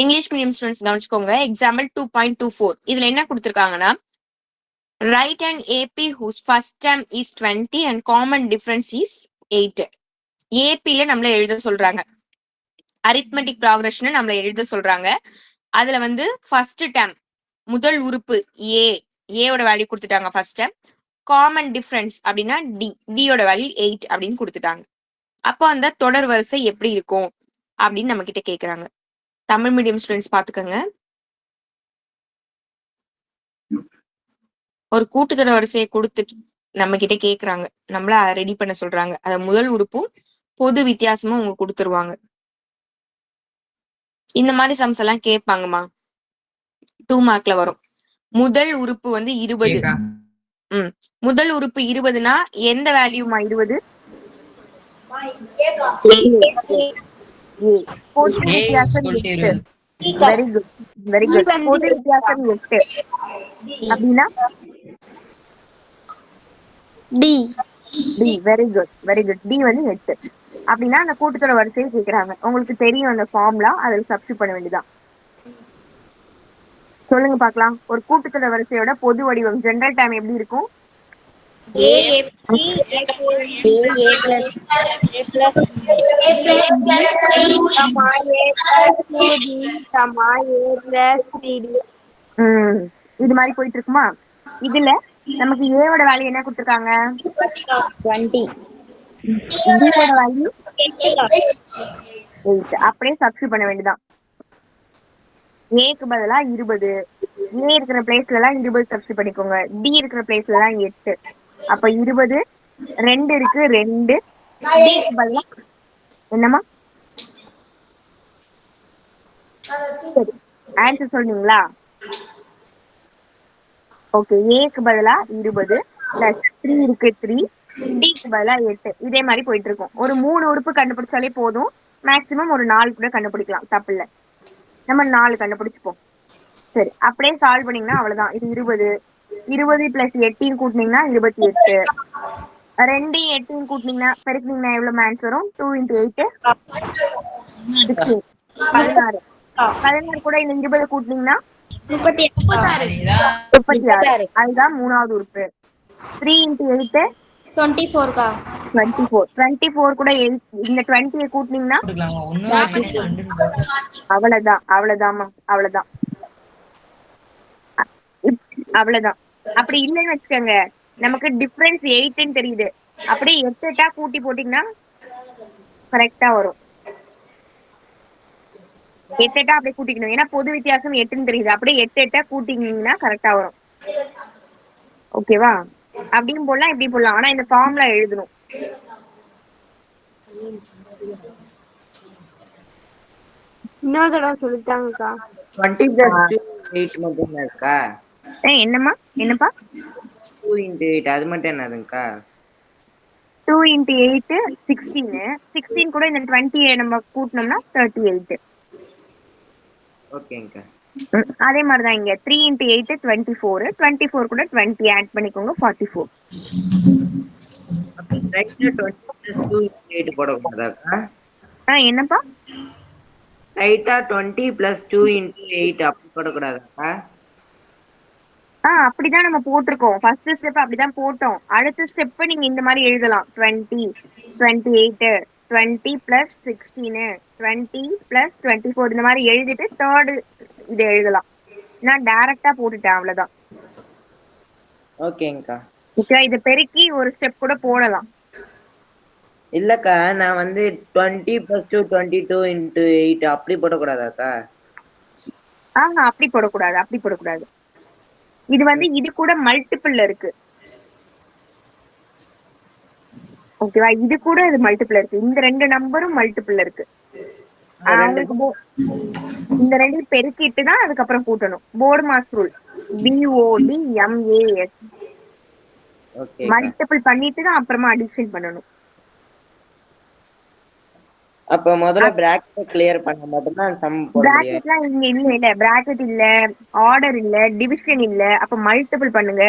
English medium students கவனிச்சுக்கோங்க. எக்ஸாம்பிள் 2.24 இதுல என்ன கொடுத்துருக்காங்கன்னா Write an AP whose first term is 20 and common difference is 8. ஏபில நம்மள எழுத சொல்றாங்க, அரித்மெட்டிக் ப்ராக்ரஷன் நம்மள எழுத சொல்றாங்க. அதுல வந்து ஃபர்ஸ்ட் டேம் முதல் உறுப்பு ஏயோட வேல்யூ கொடுத்துட்டாங்க ஃபர்ஸ்ட் டேம். காமன் டிஃபரன்ஸ் அப்படின்னா டியோட வேல்யூ 8 அப்படின்னு கொடுத்துட்டாங்க. அப்போ அந்த தொடர் வரிசை எப்படி இருக்கும் அப்படின்னு நம்ம கிட்ட கேக்குறாங்க. தமிழ் மீடியம் ஸ்டூடெண்ட்ஸ் பாத்துக்கோங்க. ஒரு கூட்டுத்தொடர் வரிசையை கொடுத்து நம்ம கிட்ட கேக்குறாங்க, நம்மள ரெடி பண்ண சொல்றாங்க. அத முதல் உறுப்பும் பொது வித்தியாசமும் அவங்க கொடுத்துருவாங்க. இந்த மாதிரி சம்ஸ் எல்லாம் கேட்பாங்கம்மா, 2 மார்க்ல வரும். முதல் உறுப்பு வந்து 20. முதல் உறுப்பு 20னா எந்த வேல்யூமா 20? பொது வித்தியாசம் 8. Very good very good. பொது வித்தியாசம் 8 அப்படின்னா d. Very good very good. D வந்து 8 அப்படின்னா அந்த கூட்டுத்தொடர் வரிசையை கேக்குறாங்க. உங்களுக்கு தெரியும் அந்த ஃபார்முலா, அதில் சப்ஸ்டிட் பண்ண வேண்டியதான். சொல்லுங்க பார்க்கலாம். ஒரு கூட்டுத்தொடர் வரிசையோட பொது வடிவம் ஜெனரல் டைம் எப்படி இருக்கும்? இது மாதிரி போயிட்டு இருக்குமா? இதுல நமக்கு ஏவோட வேல்யூ என்ன கொடுத்துருக்காங்க? 20. பியோட வேல்யூ 8. அப்படியே சப்ஸ்டிட் பண்ண வேண்டியதான். ஏக்கு பதிலா 20, ஏ இருக்கிற பிளேஸ்ல எல்லாம் 20 சப்ஸ்டிட் பண்ணிக்கோங்க. டி இருக்கிற பிளேஸ்ல எல்லாம் 8. அப்ப 20, 2 இருக்கு 2, டிக்கு பதிலா என்னமா? சரி, ஆன்சர் சொல்றீங்களா? ஓகே, ஏக்கு பதிலா 20 பிளஸ் 3 இருக்கு 3, டிக்கு பதிலா 8. இதே மாதிரி போயிட்டு இருக்கும். ஒரு 3 உறுப்பு கண்டுபிடிச்சாலே போதும். மேக்சிமம் ஒரு 4 கூட கண்டுபிடிக்கலாம், தப்பு இல்ல. நம்ம 4 கண்டுபிடிச்சுப்போம். சரி, அப்படியே சால்வ் பண்ணீங்கன்னா அவ்வளவுதான். இது 20 பிளஸ் 8 கூட்டினீங்கன்னா 28. 2 8 கூட்டினீங்கன்னா பெருக்கினீங்கன்னா எவ்வளவு ஆன்சர் வரும்? 2 × 8 16. 16 கூட இந்த 20 கூட்டினீங்கன்னா 36. அதுதான் மூணாவது உறுப்பு. 3 × 8 24. 24 கூட இந்த 20 கூட்டினீங்கன்னா அவ்வளவுதான். அவ்வளவுதான். அப்படி இல்லைன்னு வச்சுக்கோங்க, நமக்கு டிஃபரன்ஸ் 8ன்னு தெரியுது, அப்படியே 8 8 கூட்டி போட்டீங்கன்னா கரெக்டா வரும். 8 8 அப்படியே கூட்டிக்கணும், ஏன்னா பொது வித்தியாசம் 8ன்னு தெரியுது. அப்படியே 8 8 கூட்டிங்கன்னா கரெக்டா வரும். ஓகேவா? அப்படியும் போடலாம், இப்படியும் போடலாம். ஆனா இந்த ஃபார்முலா எழுதணும். இன்னொரு தடவை சொல்லிட்டாங்கக்கா. 20 + 8 மட்டும் இருக்கா? என்னப்பா? 2 × 8 அது மட்டும் என்னதுங்கக்கா? 2 × 8 16. 16 கூட இந்த 20 நம்ம கூட்டினோம்னா 38. ஓகேங்கக்கா. அதே மாதிரிதான் இங்க 3 × 8 24. 24 கூட 20 ஆட் பண்ணிக்கோங்க, 44. அப்ப ரைட்ல 20 + 2 × 8 போடக்கூடாதாக்கா? என்னப்பா? ரைட்டா 20 + 2 × 8 அப்படி போடக்கூடாதாக்கா? அப்படிதான் நம்ம போட்டிருக்கோம். ஃபர்ஸ்ட் ஸ்டெப் அப்படிதான் போட்டோம். அடுத்த ஸ்டெப் நீங்க இந்த மாதிரி எழுதலாம். 20 28 20 + 16 20 + 24 இந்த மாதிரி எழுதிட்டு தேர்டு இதை எழுதலாம். நான் டைரக்டா போட்டுட்டேன், அவ்வளவுதான். ஓகேங்கக்கா. ஓகே, இதை பெருக்கி ஒரு ஸ்டெப் கூட போடலாம். இல்லக்கா, நான் வந்து 20 + 2 22 × 8 அப்படி போடக்கூடாதாக்கா? அப்படி போடக்கூடாது. இது வந்து இது கூட மல்டிபிள்ல இருக்கு. ஓகேவா? இது கூட இது மல்டிபிள் இருக்கு. இந்த 2 நம்பரும் மல்டிபிள் இருக்கு. இந்த 2 பெருக்கிட்டு தான் அதுக்கப்புறம் கூட்டணும். Board mass rule, BODMAS. Multiple பண்ணிட்டு தான் அப்புறமா அடிஷன் பண்ணணும். அப்ப முதல்ல பிராக்கெட் கிளியர் பண்ண மட்டும் தான் சம் போட முடியும். பிராக்கெட்லாம் இங்க இல்ல, பிராக்கெட் இல்ல, ஆர்டர் இல்ல, டிவிஷன் இல்ல. அப்ப மல்டிபிள் பண்ணுங்க,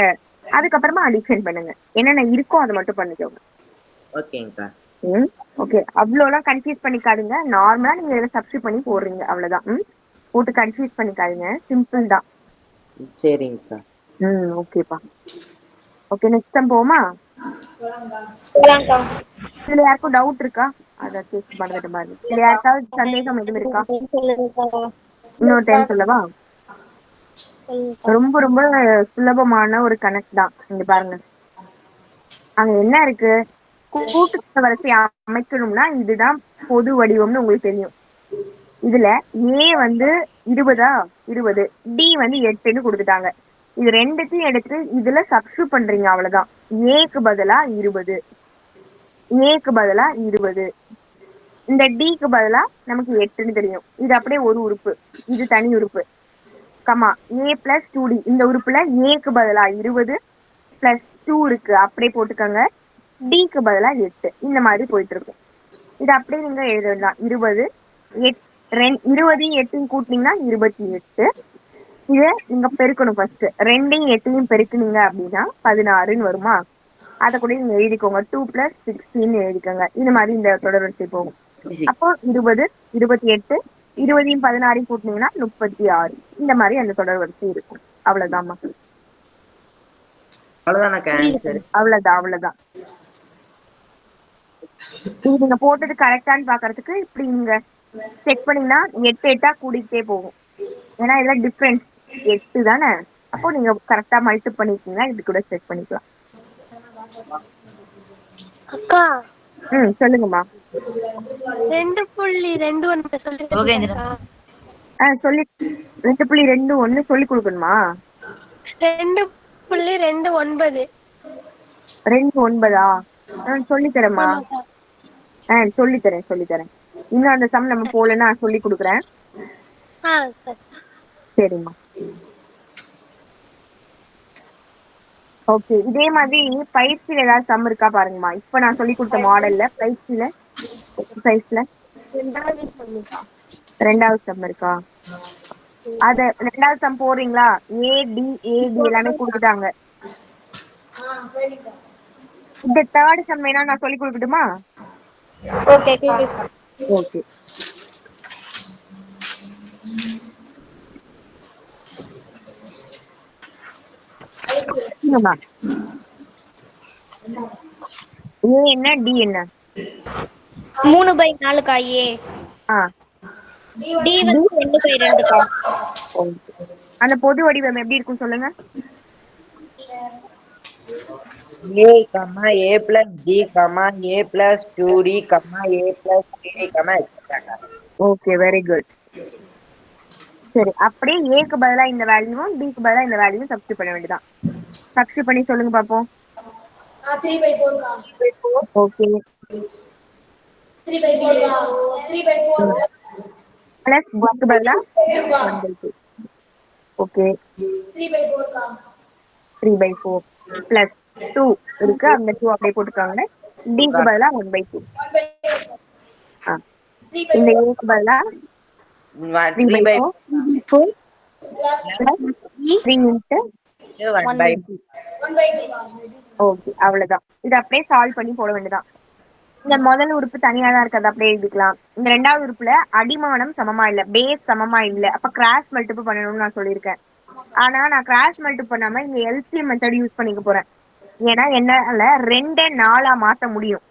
அதுக்கப்புறமா அடிஷன் பண்ணுங்க. என்னென்ன இருக்கோ அதை மட்டும் பண்ணிக்கோங்க. ஓகேங்கக்கா. ஓகே, அவ்வளோலாம் கன்ஃபியூஸ் பண்ணிக்காதீங்க. நார்மலா நீங்க இதை சப்ஸ்டிட் பண்ணி போடுறீங்க, அவ்வளவுதான். போட்டு கன்ஃபியூஸ் பண்ணிக்காதீங்க, சிம்பிள் தான். சரிங்கக்கா. ஓகேப்பா. ஓகே, நெக்ஸ்ட் டைம் போமா? போலாம்க்கா. இதுல யாருக்கும் டவுட் இருக்கா? அத கேஸ் மறந்துட்டு பாருங்க. இதுல யாருக்காவது சந்தேகம் எதுவும் இருக்கா? சொல்லுங்கக்கா. இன்னொரு டைம் சொல்லவா? சொல்லுங்கக்கா. ரொம்ப ரொம்ப சுலபமான ஒரு கணக்கு தான். இங்க பாருங்க, அங்க என்ன இருக்கு? கூட்டுத்தொகை வரிசை அமைக்கணும்னா இதுதான் பொது வடிவம்னு உங்களுக்கு தெரியும். இதுல ஏ வந்து 20 டி வந்து 8ன்னு கொடுத்துட்டாங்க. இது ரெண்டுத்தையும் எடுத்து இதுல சப்ஸ்டியூட் பண்றீங்க, அவ்வளவுதான். ஏக்கு பதிலா 20, ஏக்கு பதிலா 20, இந்த டிக்கு பதிலா நமக்கு 8ன்னு தெரியும். இது அப்படியே ஒரு உறுப்பு, இது தனி உறுப்பு. கமா ஏ பிளஸ் 2டி, இந்த உறுப்புல ஏக்கு பதிலா 20 பிளஸ் 2 இருக்கு, அப்படியே போட்டுக்கோங்க. டிக்கு பதிலா 8, இந்த மாதிரி போயிட்டு இருக்கும். இது அப்படியே நீங்க எழுதலாம். 20 8 கூட்டினீங்கன்னா 28. இத நீங்க பெருக்கணும். ஃபர்ஸ்ட் 2யும் 8யும் பெருக்குனீங்க அப்படின்னா 16ன்னு வருமா? அதை கூட நீங்க எழுதிக்கோங்க. 2 + 16 எழுதிக்கோங்க. இந்த மாதிரி இந்த தொடர்வரிசை போகும். அப்போ 20, 28, 20யும் 16யும் கூட்டினீங்கன்னா 36. இந்த மாதிரி அந்த தொடர்வரிசை இருக்கும். அவ்வளவுதான்மா. அவ்வளவுதான். இது நீங்க போட்டது கரெக்டான்னு பாக்குறதுக்கு இப்படி நீங்க செக் பண்ணீங்கன்னா 8 8ஆ கூடிக்கிட்டே போகும். ஏன்னா இதெல்லாம் டிஃபரன்ஸ் 8 தானே. அப்போ நீங்க கரெக்டா மல்டி பண்ணிருக்கீங்க, இது கூட செக் பண்ணிக்கலாம். அக்கா சொல்லுங்கம்மா. 2.21 சொல்லுங்க. சொல்லி 2.21 சொல்லி கொடுக்கணுமா? 2.29. 2.9 சொல்லி தரேம்மா. சொல்லித்தரேன். இன்னும் அந்த சம் நம்ம போலன்னா சொல்லி கொடுக்குறேன். சரிம்மா. ஓகே, இதே மாதிரி பயிற்சியில ஏதாவது சம் இருக்கா பாருங்கம்மா. இப்ப நான் சொல்லி கொடுத்த மாடல்ல பயிற்சியில எக்ஸசைஸ்ல 2வது சம் இருக்கா? அத 2வது சம் போடுறீங்களா? ஏடி எல்லாமே கொடுத்துட்டாங்க. இந்த 3rd சம் வேணா நான் சொல்லி கொடுக்கட்டுமா? ஓகே. ஏ என்ன, டி என்ன? 3/4 ஏ. டி வந்து 2/2. அந்த பொது வடிவம் எப்படி இருக்கும் சொல்லுங்க? A, A plus D, A plus 2D, A plus 3D, etc. Okay, very good. சரி, அப்படியே ஏக்கு பதிலா இந்த வேல்யூவும் டிக்கு பதிலா இந்த வேல்யூவும் சப்ஸ்டிட் பண்ண வேண்டியதான். சப்ஸ்டிட் பண்ணி சொல்லுங்க பாப்போம். 3/4. ஓகே. 3/4 பிளஸ் டிக்கு பதிலா 1/2. ஓகே. 3/4 பிளஸ் 2 இருக்கு, அந்த 2 அப்படியே போட்டுக்காங்க. டிக்கு பதிலா 1/2. இந்த ஏக்கு பதிலா 3/4 3 into 1/2. ஓகே, அவ்வளவுதான். இது அப்படியே சால்வ் பண்ணி போட வேண்டியதான். இந்த முதல் உறுப்பு தனியா தான் இருக்கு, அதை அப்படியே எழுதிக்கலாம். இந்த 2வது உறுப்புல அடிமானம் சமமா இல்ல, பேஸ் சமமா இல்ல, அப்ப கிராஸ் மல்டிபிள் பண்ணணும்னு நான் சொல்லியிருக்கேன். ஆனா நான் கிராஸ் மல்டிபிள் பண்ணாம இங்க எல்சிஎம் மெத்தட் யூஸ் பண்ணிக்க போறேன். ஏன்னா என்னால 2 4 மாத்த முடியும்.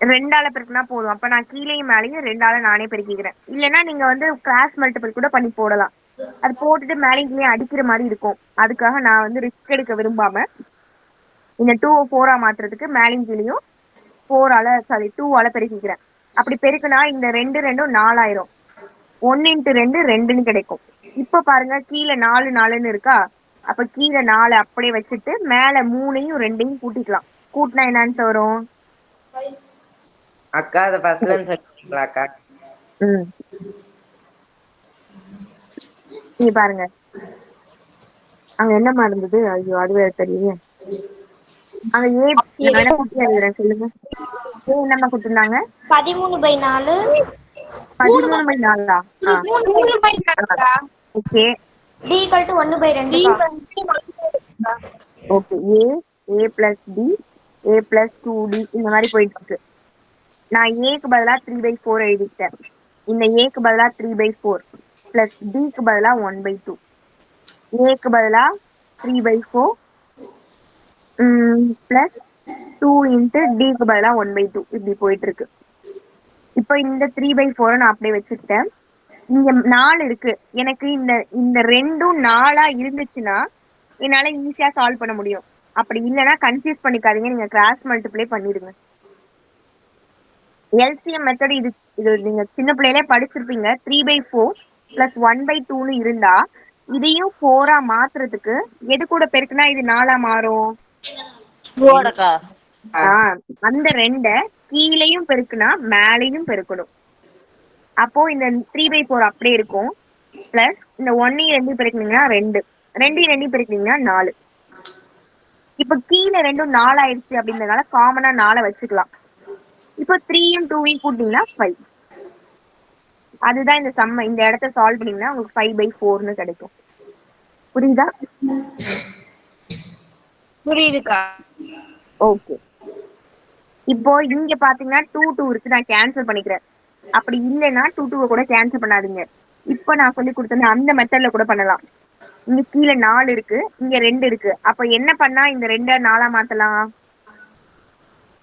2ஆல பெருக்குனா போதும். அப்ப நான் கீழேயும் மேலேயும் 2ஆல நானே பெருக்கிக்கிறேன். இல்லைன்னா நீங்க வந்து கிராஸ் மல்டிபிள் கூட பண்ணி போடலாம். அது போட்டுட்டு மேலேயும் அடிக்கிற மாதிரி இருக்கும். அதுக்காக நான் வந்து ரிஸ்க் எடுக்க விரும்பாம இந்த 2 4ஆ மாத்துறதுக்கு மேலேயும் கீழேயும் 2ஆல பெருக்கிக்கிறேன். அப்படி பெருக்குனா இந்த 2 2ம் 4 ஆயிரும். 1 into 2 2ன்னு கிடைக்கும். இப்ப பாருங்க, கீழே 4 4ன்னு இருக்கா? அப்ப கீழே 4 அப்படியே வச்சுட்டு மேல 3யும் 2யும் கூட்டிக்கலாம். கூட்டினா என்ன ஆன்சர் வரும்? அக்கா அத ஃபர்ஸ்ட்ல இருந்து சொல்றீங்களா அக்கா? நீங்க பாருங்க, அங்க என்னமா இருந்தது? ஐயோ, அதுவே தெரியுங்க. அங்க என்ன குட்டி எழுதுறேன் சொல்லுங்க. என்னம்மா கொடுத்துருந்தாங்க? 13/4. 13/4. Okay. D = 1/2. Okay, A plus D, A plus 2D இந்த மாதிரி போயிட்டு இருக்கு. நான் ஏக்கு பதிலா 3/4 எழுதிட்டேன். இந்த ஏக்கு பதிலா 3/4 பிளஸ் டிக்கு பதிலா 1/2. ஏக்கு பதிலா 3/4 பிளஸ் 2 இன்ட்டு டிக்கு பதிலாக 1/2 இப்படி போயிட்டு இருக்கு. இப்போ இந்த 3/4 நான் அப்படியே வச்சுக்கிட்டேன். இங்க 4 இருக்கு. எனக்கு இந்த இந்த ரெண்டும் 4ஆ இருந்துச்சுன்னா என்னால ஈஸியா சால்வ் பண்ண முடியும். அப்படி இல்லைன்னா கன்ஃபியூஸ் பண்ணிக்காதீங்க, நீங்க கிராஸ் மல்டிப்ளை பண்ணிடுங்க. எல்சிஎம் மெத்தட் இது இது நீங்க சின்ன பிள்ளையிலே படிச்சிருப்பீங்க. 3/4 பிளஸ் 1/2ன்னு இருந்தா இதையும் 4ஆ மாத்துறதுக்கு எது கூட பெருக்குனா இது 4ஆ மாறும்? டூவாடக்கா அந்த 2 கீழையும் பெருக்குனா மேலையும் பெருக்கணும். அப்போ இந்த 3/4 அப்படியே இருக்கும். பிளஸ் இந்த 1 பெருக்குனீங்கன்னா 2 2 பெருக்குனீங்கன்னா 4. இப்ப கீழே 2 4 ஆயிடுச்சு அப்படின்றதுனால காமனா 4 வச்சுக்கலாம். இப்போ 3யும் 2யும் கூட்டிங்கன்னா 5. அதுதான் இந்த சம்ம. இந்த இடத்த சால்வ் பண்ணீங்கன்னா உங்களுக்கு 5/4ன்னு கிடைக்கும். புரியுதா? புரியுதுக்கா. ஓகே. இப்போ இங்க பாத்தீங்கன்னா 2 2 இருக்கு, நான் கேன்சல் பண்ணிக்கிறேன். அப்படி இல்லைன்னா 2 2 கூட கேன்சல் பண்ணாதீங்க. இப்போ நான் சொல்லி கொடுத்தேன் அந்த மெத்தட்ல கூட பண்ணலாம். இங்க கீழே 4 இருக்கு, இங்க 2 இருக்கு. அப்ப என்ன பண்ணா இந்த 2 4ஆ மாத்தலாம்?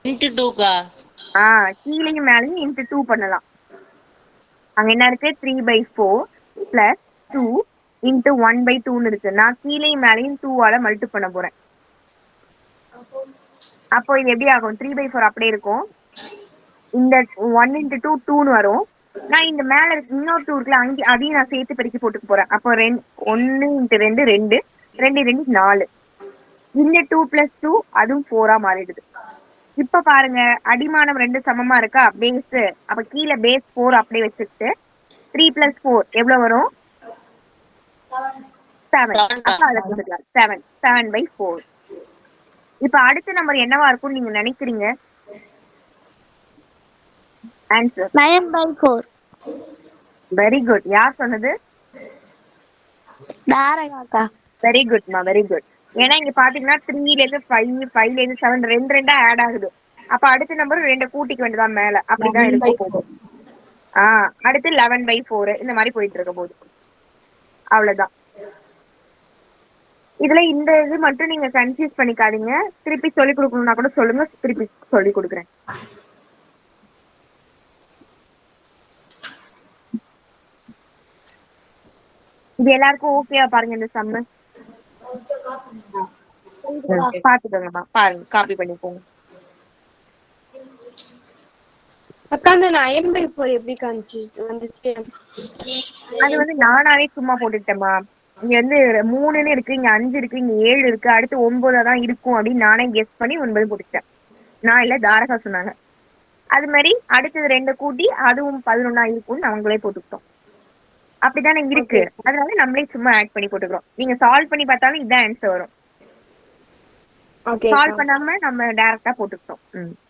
இன்ட்டு 2க்கா கீழையும் மேலையும் இன்ட்டு 2 பண்ணலாம். அங்க என்ன இருக்கு? 3/4 பிளஸ் 2 இன்ட்டு 1/2ன்னு இருக்கு. நான் கீழையும் மேலையும் 2ஆல மல்டிப்ளை பண்ண போறேன். அப்போ இது எப்படி ஆகும்? 3/4 அப்படியே இருக்கும். இந்த 1 இன்ட்டு 2 2ன்னு வரும். நான் இந்த மேல இன்னொரு 2 இருக்குல்ல, அங்கே அதையும் நான் சேர்த்து பெருக்கி போட்டுக்க போறேன். அப்போ 1 இன்ட்டு 2 2 2 2 4. இந்த 2 பிளஸ் 2 அதுவும் 4ஆ மாறிடுது. இப்ப பாருங்க, அடிமானம் 2 சமமா இருக்கா? பேஸ். அப்ப கீழே பேஸ் 4 அப்படியே வச்சுட்டு 3 பிளஸ் 4 எவ்வளவு வரும்? 7. அப்ப அதை போட்டுக்கலாம். 7/4. இப்ப அடுத்த நம்பர் என்னவா இருக்கும் நீங்க நினைக்கிறீங்க? ஆன்சர் 9/4. Very good. யார் சொன்னது? தாரகாக்கா. வெரி குட்மா, வெரி குட். ஏன்னா இங்க பாத்தீங்கன்னா 3ல இருந்து 5 5ல இருந்து 7 2 2 ஆட் ஆகுது. அப்ப அடுத்த நம்பர் 2 கூட்டிக்க வேண்டியதான் மேல. அப்படிதான் இருக்க போகுது. அடுத்து 11/4 இந்த மாதிரி போயிட்டு இருக்க போகுது. அவ்வளவுதான். இதுல இந்த இது மட்டும் நீங்க கன்ஃபியூஸ் பண்ணிக்காதீங்க. திருப்பி சொல்லி கொடுக்கணும்னா கூட சொல்லுங்க, திருப்பி சொல்லி கொடுக்குறேன். இது எல்லாருக்கும் ஓகேவா? பாருங்க இந்த சம்மு பாத்துக்கோங்கம்மா, பாருங்க, காப்பி பண்ணிக்கோங்க. அக்கா அந்த 9/4 எப்படி வந்துச்சு? அது வந்து நானாவே சும்மா போட்டுட்டேம்மா. இங்க வந்து 3ன்னு இருக்கு, இங்க 5 இருக்கு, இங்க 7 இருக்கு, அடுத்து 9 தான் இருக்கும் அப்படின்னு நானே கெஸ் பண்ணி 9 போட்டுட்டேன். நான் இல்ல, தாரகா சொன்னாங்க. அது மாதிரி அடுத்தது 2 கூட்டி அதுவும் 11ஆ இருக்கும்னு அவங்களே போட்டுக்கிட்டோம். அப்படித்தானே இருக்கு. அதனால நம்மளே சும்மா ஆட் பண்ணி போட்டுக்கிறோம். நீங்க சால்வ் பண்ணி பார்த்தாலும் இதான் ஆன்சர் வரும். சால்வ் பண்ணாம நம்ம டைரக்டா போட்டுக்கிட்டோம்.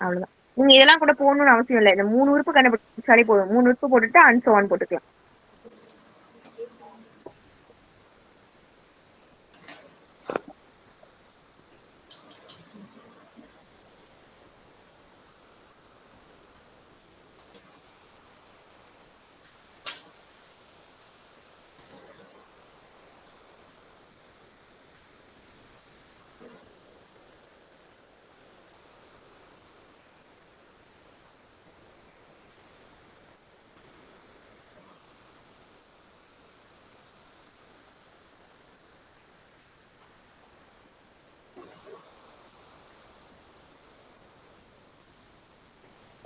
அவ்வளவுதான். நீங்க இதெல்லாம் கூட போடணும்னு அவசியம் இல்லை. இந்த 3 உறுப்பு கண்டுபிடிச்சாலே போதும். 3 உறுப்பு போட்டுட்டு அன்சோவான் போட்டுக்கலாம்.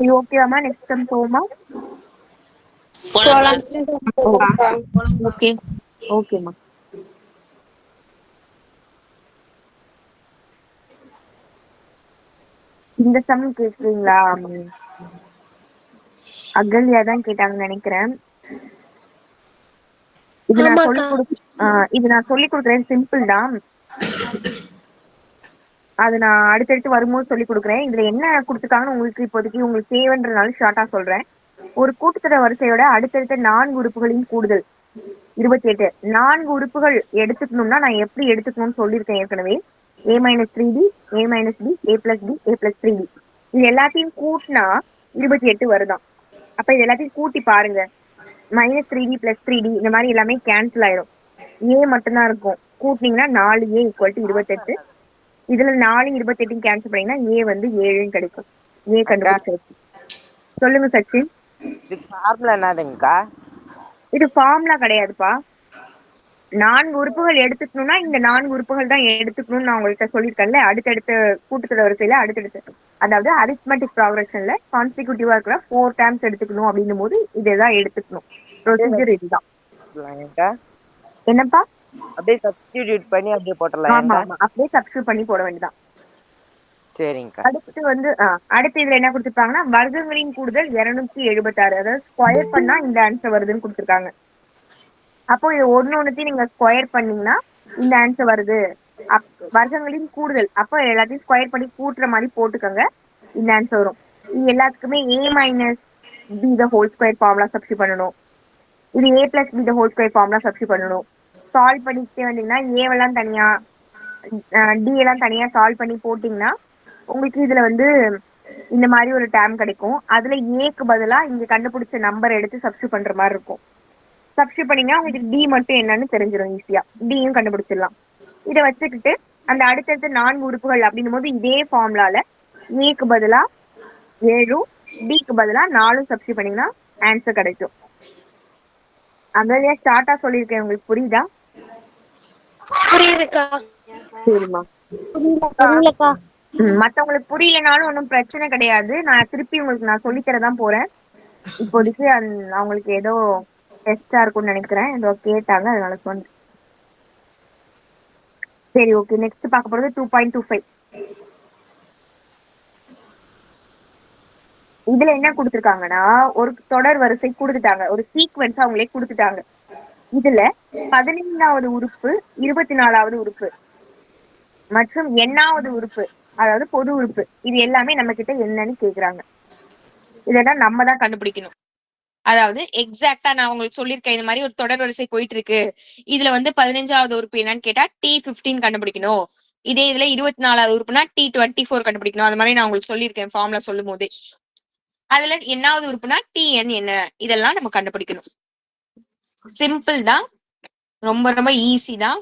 இது ஓகேவாமா? நெக்ஸ்ட் டைம் போவோமா? ஓகே, ஓகேம்மா. இந்த சம் கேக்குறீங்களா? அகல்யா தான் கேட்டாங்கன்னு நினைக்கிறேன். இது நான் சொல்லி கொடுக்குறேன். சிம்பிள் தான். அது நான் அடுத்தடுத்து வரும்போது சொல்லி கொடுக்குறேன். இதுல என்ன கொடுத்துருக்காங்கன்னு உங்களுக்கு இப்போதைக்கு உங்களுக்கு தேவைன்றனால ஷார்ட்டா சொல்றேன். ஒரு கூட்டுத்தொடர் வரிசையோட அடுத்தடுத்த 4 உறுப்புகளின் கூடுதல் 28. 4 உறுப்புகள் எடுத்துக்கணும்னா நான் எப்படி எடுத்துக்கணும்னு சொல்லியிருக்கேன் ஏற்கனவே. a-3b, a-b, a+b, a+3b. இது எல்லாத்தையும் கூட்டினா 28 வருதான். அப்ப இது எல்லாத்தையும் கூட்டி பாருங்க. -3d + 3d இந்த மாதிரி எல்லாமே கேன்சல் ஆயிரும். a மட்டும்தான் இருக்கும். கூட்டினீங்கன்னா 4A ஈக்குவல் டு 28. இதுல 4 28 கேன்சல் பண்ணீங்கன்னா A வந்து 7 கிடைக்கும். A கண்டுபிடிச்சாச்சு. சொல்லுங்க சச்சின். இதுக்கு ஃபார்முலா என்னதுங்கக்கா? இது ஃபார்முலா கிடையாதுப்பா. 4 உறுப்புகள் எடுத்துக்கணும்னா இந்த 4 உறுப்புகள் தான் எடுத்துக்கணும்னு நான் உங்கள்கிட்ட சொல்லியிருக்கேன்ல. அடுத்தடுத்த கூட்டுத்தொடர் வரிசையில அடுத்தடுத்து, அதாவது அரித்மெட்டிக் ப்ராக்ரஷன்ல கான்சிக்யூட்டிவா இருக்கிற 4 டேர்ம்ஸ் எடுத்துக்கணும் அப்படின்னும் போது இதெல்லாம் எடுத்துக்கணும். ப்ரொசீஜர் இதுதான். என்னப்பா? அப்படியே சப்ஸ்டிடியூட் பண்ணி அப்படியே ஆமா போட்டுடலாம். ஆமா, அப்படியே சப்ஸ்டிட்யூட் பண்ணி போட வேண்டியதான். சரிங்கக்கா. அடுத்து வந்து அடுத்து இதுல என்ன கொடுத்துருப்பாங்கன்னா வர்க்கங்களின் கூடுதல் 276, அதாவது ஸ்கொயர் பண்ணா இந்த ஆன்சர் வருதுன்னு கொடுத்துருக்காங்க. அப்போ இது ஒன்னொன்னுத்தையும் நீங்க ஸ்கொயர் பண்ணீங்கன்னா இந்த ஆன்சர் வருது. வர்க்கங்களின் கூடுதல், அப்போ எல்லாத்தையும் ஸ்கொயர் பண்ணி கூட்டுற மாதிரி போட்டுக்கோங்க, இந்த ஆன்சர் வரும். இது எல்லாத்துக்குமே A minus B the whole square formula substitute பண்ணணும். இது A plus B the whole square formula substitute பண்ணணும். சால்வ் பண்ணிக்கிட்டே வந்தீங்கன்னா ஏவெல்லாம் தனியா D எல்லாம் தனியா சால்வ் பண்ணி போட்டீங்கன்னா உங்களுக்கு இதுல வந்து இந்த மாதிரி ஒரு டேர்ம் கிடைக்கும். அதுல ஏக்கு பதிலா இங்க கண்டுபிடிச்ச நம்பர் எடுத்து சப்ஸ்டிட்யூட் பண்ற மாதிரி இருக்கும். சப்ஸ்டிட்யூட் பண்ணீங்கன்னா உங்களுக்கு D மட்டும் என்னன்னு தெரிஞ்சிடும். ஈஸியா Dயும் கண்டுபிடிச்சிடலாம். இதை வச்சுக்கிட்டு அந்த அடுத்தடுத்த 4 உறுப்புகள் அப்படின்னும் போது இதே ஃபார்முலால ஏக்கு பதிலா 7, Dக்கு பதிலா 4 சப்ஸ்டிட்யூட் பண்ணீங்கன்னா ஆன்சர் கிடைக்கும். அங்கே ஸ்டார்டா சொல்லியிருக்கேன், உங்களுக்கு புரியுதா? புரியுதுக்கா. சரிம்மா. புரியலக்கா. மத்தவங்களுக்கு புரியலனாலும் ஒன்றும் பிரச்சனை கிடையாது. நான் திருப்பி உங்களுக்கு நான் சொல்லித்தரதான் போறேன். இப்போதைக்கு அவங்களுக்கு ஏதோ டெஸ்டா இருக்கும்னு நினைக்கிறேன். ஏதோ கேட்டாங்க, அதனால சொன்னேன். சரி, ஓகே. நெக்ஸ்ட் பார்க்க போறது 2.25. இதுல என்ன கொடுத்துருக்காங்கன்னா ஒரு தொடர் வரிசை கொடுத்துட்டாங்க, ஒரு சீக்வென்ஸ் அவங்களே கொடுத்துட்டாங்க. இதுல 15வது உறுப்பு, 24வது உறுப்பு மற்றும் எண்ணாவது உறுப்பு, அதாவது பொது உறுப்பு, இது எல்லாமே நம்ம கிட்ட என்னன்னு கேக்குறாங்க. இதெல்லாம் நம்ம தான் கண்டுபிடிக்கணும். அதாவது எக்ஸாக்டா நான் உங்களுக்கு சொல்லியிருக்கேன், இந்த மாதிரி ஒரு தொடர் வரிசை போயிட்டு இருக்கு, இதுல வந்து 15வது உறுப்பு என்னன்னு கேட்டா T15 கண்டுபிடிக்கணும். இதே இதுல 24வது உறுப்புனா T24 கண்டுபிடிக்கணும். அது மாதிரி நான் உங்களுக்கு சொல்லியிருக்கேன் ஃபார்முலா சொல்லும் போதே. அதுல எண்ணாவது உறுப்புனா TN என்ன, இதெல்லாம் நம்ம கண்டுபிடிக்கணும். சிம்பிள் தான், ரொம்ப ரொம்ப ஈஸி தான்.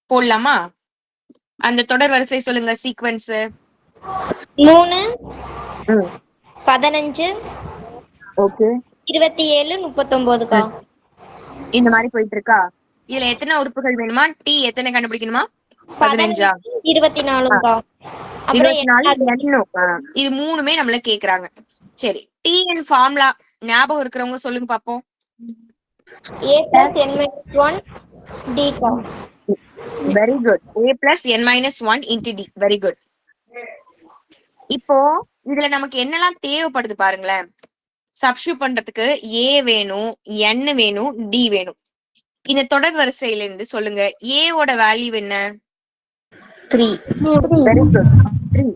போடலாமா? அந்த தொடர் வரிசை சொல்லுங்க, சீக்வென்ஸ். 3, 15, ஓகே, 27, 39க்கா. இந்த மாதிரி போயிட்டு இருக்கா? இதுல எத்தனை உறுப்புகள் வேணுமா? T எத்தனை கண்டுபிடிக்கணுமா? 15, 24க்கா. அப்புறம் 24 இது மூணுமே நம்மள கேக்குறாங்க. சரி, TN ஃபார்முலா ஞாபகம் இருக்கிறவங்க சொல்லுங்க பாப்போம். A plus n minus 1 D க்கா. Very good. A plus n minus 1 into D. Very good. இப்போ இதுல நமக்கு என்னெல்லாம் தேவைப்படுது பாருங்களேன். சப்ஸ்டிட்யூட் பண்றதுக்கு A வேணும், N வேணும், D வேணும். இந்த தொடர் வரிசையில இருந்து சொல்லுங்க, A ஓட வேல்யூ என்ன? 3. Very good. 3.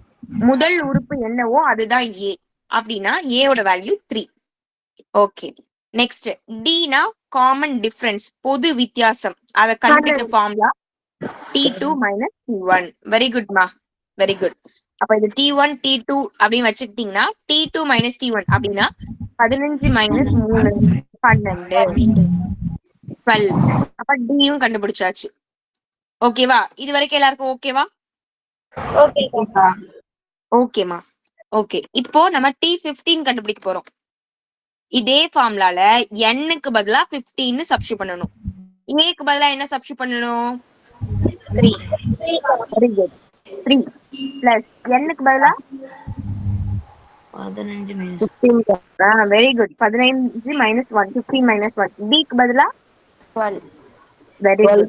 முதல் உறுப்பு என்னவோ அதுதான் A. அப்படின்னா A ஓட வேல்யூ 3. ஓகே. நெக்ஸ்ட் Dனா காமன் டிஃபரன்ஸ், பொது வித்தியாசம். அதை கண்டுபிடிக்கிற formula T2 minus T1. Very குட்மா, வெரி குட். அப்ப இது T1 T2 அப்படின்னு வச்சுக்கிட்டீங்கன்னா T2 minus T1 அப்படின்னா 15 minus 3 12. 12. அப்ப Dயும் கண்டுபிடிச்சாச்சு. ஓகேவா? இது வரைக்கும் எல்லாருக்கும் ஓகேவா? ஓகேக்கா. ஓகேமா. ஓகே, இப்போ நம்ம T15 கண்டுபிடிக்க போறோம். இதே ஃபார்முலால Nக்கு பதிலா 15 சப்ஸ்டிட்யூட் பண்ணணும். Aக்கு பதிலா என்ன சப்ஸ்டிட்யூட் பண்ணணும்? 3. Very good. 3 பிளஸ் Nக்கு பதிலா 15 minus 15. Very good. 15 minus 1, 15 minus 1. Dக்கு பதிலா 12. Very good.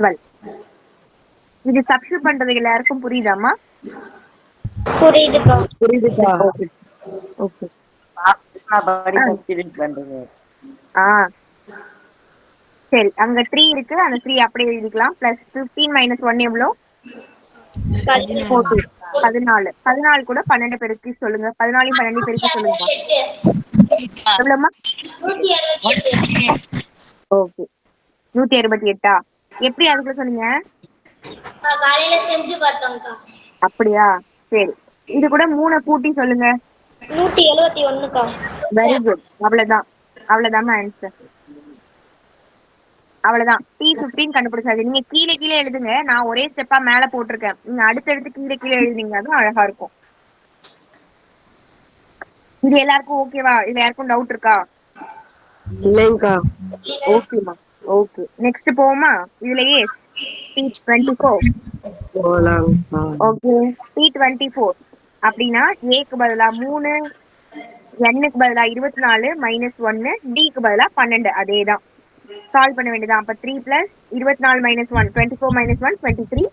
12. இது சப்ஸ்டிட்யூட் பண்றது எல்லாருக்கும் புரியுதாமா? புரியுதுக்கா. புரியுதுக்கா. ஓகே. படி சப்ஸ்டிட்யூட் பண்றீங்க. சரி, அங்க 3 இருக்கு, அந்த 3 அப்படியே எழுதிக்கலாம். பிளஸ் 15 minus 1 எவ்வளோ? 14. 14. 14 கூட 12 பெருக்கி சொல்லுங்க. 14 12 பெருக்கி சொல்லுங்க. எவ்வளவுமா? 168. ஓகே, 168. எப்படி அதுக்குள்ள சொன்னீங்க? காலையில செஞ்சு பார்த்தோம்க்கா. அப்படியா? சரி, இது கூட 3 கூட்டி சொல்லுங்க. 171க்கா. Very good. அவ்வளவுதான், அவ்வளவுதான் ஆன்சர். அவ்வளவுதான். T15 கண்டுபிடிச்சாச்சு. நீங்க கீழே கீழே எழுதுங்க, நான் ஒரே ஸ்டெப்பா மேல போட்டிருக்கேன். நீங்க அடுத்தடுத்து கீழே கீழே எழுதுனீங்க, அதுவும் அழகா இருக்கும். இது எல்லாருக்கும் ஓகேவா? இதுல யாருக்கும் டவுட் இருக்கா? இல்லைங்கக்கா. ஓகேமா, ஓகே. நெக்ஸ்ட் போவோமா? இதுலயே T24. போலாங்கக்கா. ஓகே, T24 அப்படின்னா ஏக்கு பதிலா 3, n-க்கு பதிலா 24 மைனஸ் 1, d-க்கு பதிலா 12. அதேதான் சால்வ் பண்ண வேண்டியதான். அப்ப 3 பிளஸ் 24 மைனஸ் 1 24 மைனஸ் 1 23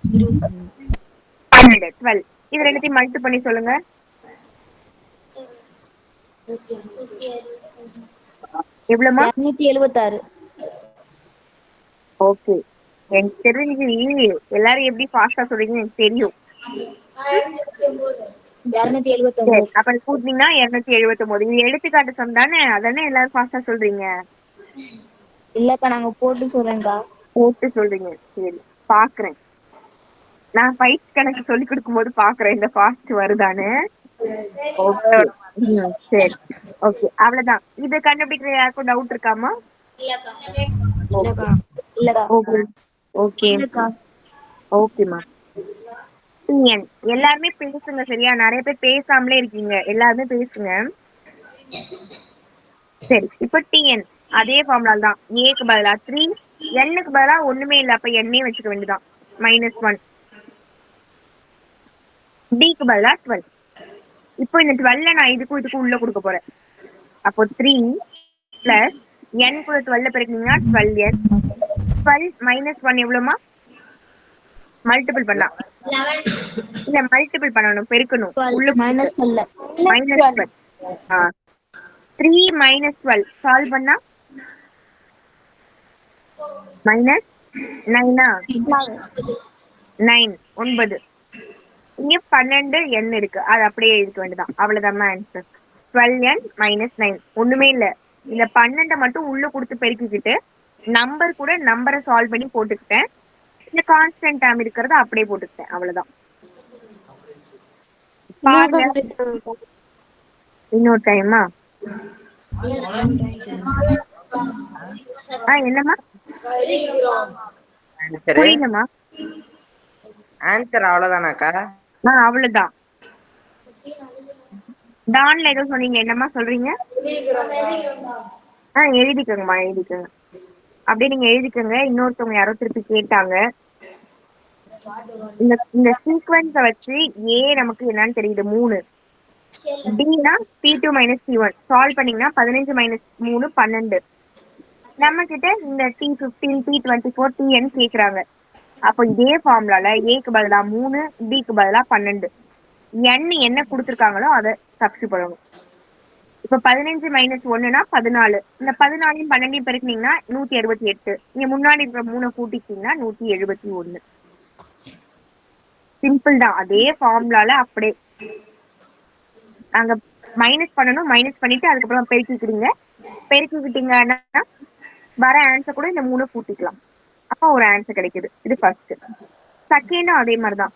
12 12. இது ரெண்டுத்தையும் மல்டி பண்ணி சொல்லுங்க. எவ்வளவுமா? 276. ஓகே, எனக்கு தெரிஞ்சு எல்லாரும் எப்படி ஃபாஸ்டா சொல்றீங்க எனக்கு தெரியும். 279. சரி, அப்ப கூட்டினீங்கன்னா 279. இது எடுத்துக்காட்டு சம் தானே, அதானே எல்லாரும் ஃபாஸ்டா சொல்றீங்க. இல்லக்கா நாங்க போட்டு சொல்றேன்க்கா. போட்டு சொல்றீங்க, சரி பாக்குறேன். நான் பயிற்சி கணக்கு சொல்லி கொடுக்கும் போது பாக்குறேன் இந்த ஃபாஸ்ட் வருதானு. ஓகே, சரி, ஓகே, அவ்வளவுதான். இது கண்டுபிடிக்கிற யாருக்கும் டவுட் இருக்காமா? இல்லக்கா. இல்லக்கா. ஓகே, ஓகே, இல்லக்கா. ஓகேமா. TN எல்லாருமே பேசுங்க, சரியா? நிறைய பேர் பேசாமலே இருக்கீங்க, எல்லாருமே பேசுங்க. சரி, இப்ப TN அதே ஃபார்முலா தான். ஏக்கு பதிலா 3, n-க்கு பதிலா ஒண்ணுமே இல்ல, அப்ப n-ஏ வச்சுக்க வேண்டியதான். -1, d-க்கு பதிலா 12. இப்போ இந்த 12 நான் இதுக்கும் உள்ள கொடுக்க போறேன். அப்போ 3 பிளஸ் n கூட 12 பெருக்கினீங்கன்னா 12n. 12 மைனஸ் 1 எவ்வளவுமா? மல்டிபிள் பண்ணலாம். இல்ல, மல்டிபிள் பண்ணணும், பெருக்கணும். உள்ள மைனஸ் இல்ல. மைனஸ் 12. 3 மைனஸ் 12 சால்வ் பண்ணா மைனஸ் 9. 9 9. இங்க 12 n இருக்கு, அது அப்படியே இருக்க வேண்டியதான். அவ்வளவுதான் ஆன்சர். 12n minus 9. ஒண்ணுமே இல்ல, இந்த 12 மட்டும் உள்ள கொடுத்து பெருக்கிக்கிட்டு நம்பர் கூட நம்பரை சால்வ் பண்ணி போட்டுக்கிட்டேன். இந்த கான்ஸ்டன்ட் டேர்ம் இருக்கிறத அப்படியே போட்டுக்கிட்டேன், அவ்வளவுதான். பாருங்க இன்னொரு டைமா. என்னம்மா? புரியலம்மா. ஆன்சர் அவ்வளவுதானாக்கா? அவ்வளவுதான். டான்ல ஏதோ சொன்னீங்க, என்னம்மா சொல்றீங்க? எழுதிக்கோங்கம்மா, எழுதிக்கோங்க. அப்படியே நீங்க எழுதிக்கோங்க. இன்னொருத்தவங்க யாரோ திருப்பி கேட்டாங்க. இந்த சீக்வன்ஸ வச்சு ஏ நமக்கு என்னன்னு தெரியுது 3, Tina P2 minus P1 solve பண்ணீங்கன்னா 15 மைனஸ் 3 12. நம்ம கிட்ட இந்த T15 T24 TN கேக்குறாங்க. அப்போ இதே ஃபார்முலால ஏக்கு பதிலா 3, டிக்கு பதிலா 12, n என்ன கொடுத்துருக்காங்களோ அதை சப்ஸ்டிட்யூட் பண்ணணும். இப்ப 15 மைனஸ் 1னா 14. இந்த 14 12 பெருக்கினீங்கன்னா 168. நீங்க முன்னாடி இருக்கிற 3 கூட்டிட்டீங்கன்னா 171. சிம்பிள் தான், அதே ஃபார்முலால அப்படியே நாங்க மைனஸ் பண்ணணும். மைனஸ் பண்ணிட்டு அதுக்கப்புறம் பெருக்கிக்கிட்டீங்க. பெருக்கிக்கிட்டீங்கன்னா வர ஆன்சர் கூட இந்த 3 கூட்டிக்கலாம். அப்போ ஒரு ஆன்சர் கிடைக்குது. இது ஃபர்ஸ்ட். செகண்டும் அதே மாதிரிதான்,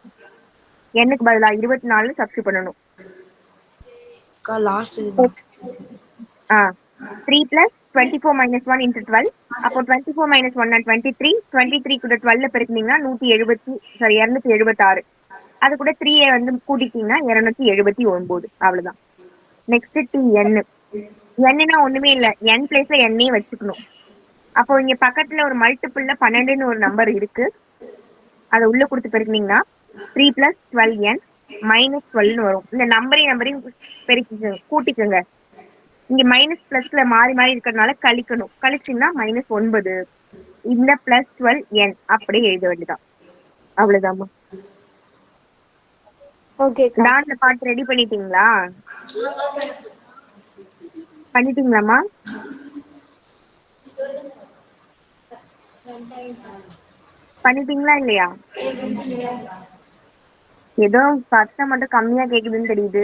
n-க்கு பதிலா 24 சப்ஸ்டிட்யூட் பண்ணணும். 3 plus 24 minus 1 into 12. அப்போ 24 minus 1 and 23. 23 கூட 12 பெருக்கினீங்கன்னா 276. அது கூட 3 வந்து கூட்டிட்டீங்கன்னா 279. அவ்வளவுதான். Next TN. n-னா ஒண்ணுமே இல்ல, n பிளேஸ்ல n-ஏ வச்சுக்கணும். அப்போ இங்க பக்கத்துல ஒரு மல்டிபிள்ல 12ன்னு ஒரு நம்பர் இருக்கு, அதை உள்ள கொடுத்து பெருக்கினீங்கன்னா 3 plus 12n மைனஸ் 12 வரும். இந்த நம்பரையும் பெருக்கிக்கோங்க, கூட்டிக்கோங்க. இங்க மைனஸ் பிளஸ்ல மாறி மாறி இருக்கிறதுனால கழிக்கணும். கழிச்சீங்கன்னா -9. இந்த பிளஸ் 12n அப்படியே எழுத வேண்டியதான். அவ்வளவுதாம்மா. டான்ல பாட்டு ரெடி பண்ணிட்டீங்களா? பண்ணிட்டீங்களாம்மா? பண்ணிட்டீங்களா இல்லையா? ஏதோ சத்தம் மட்டும் கம்மியா கேக்குதுன்னு தெரியுது.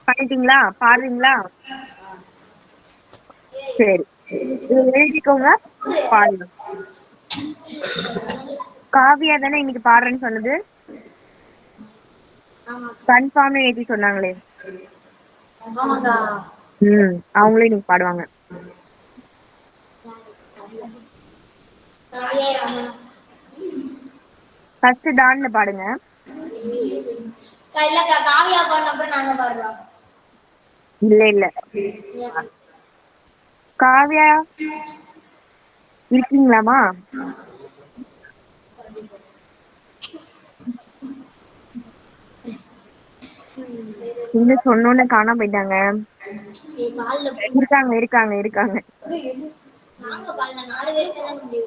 பண்ணிட்டீங்களா? பாடுறீங்களா? சரி, இது எழுதிக்கோங்க, பாருங்க. காவியா தானே இன்னைக்கு பாடுறேன்னு சொன்னது? கன்ஃபார்ம் எழுதி சொன்னாங்களே. அவங்களே இன்னைக்கு பாடுவாங்க. ஃபர்ஸ்ட் டான்ல பாடுங்க. காவியா பாடின அப்புறம் நாங்க பாடுறோம். இல்ல இல்ல, காவ்யா இருக்கீங்களாமா? இங்க சொன்னோன்னு காணாம போயிட்டாங்க. இருக்காங்க இருக்காங்க இருக்காங்க. நாங்க பாடின 4 பேருக்கு தான் முடிவு.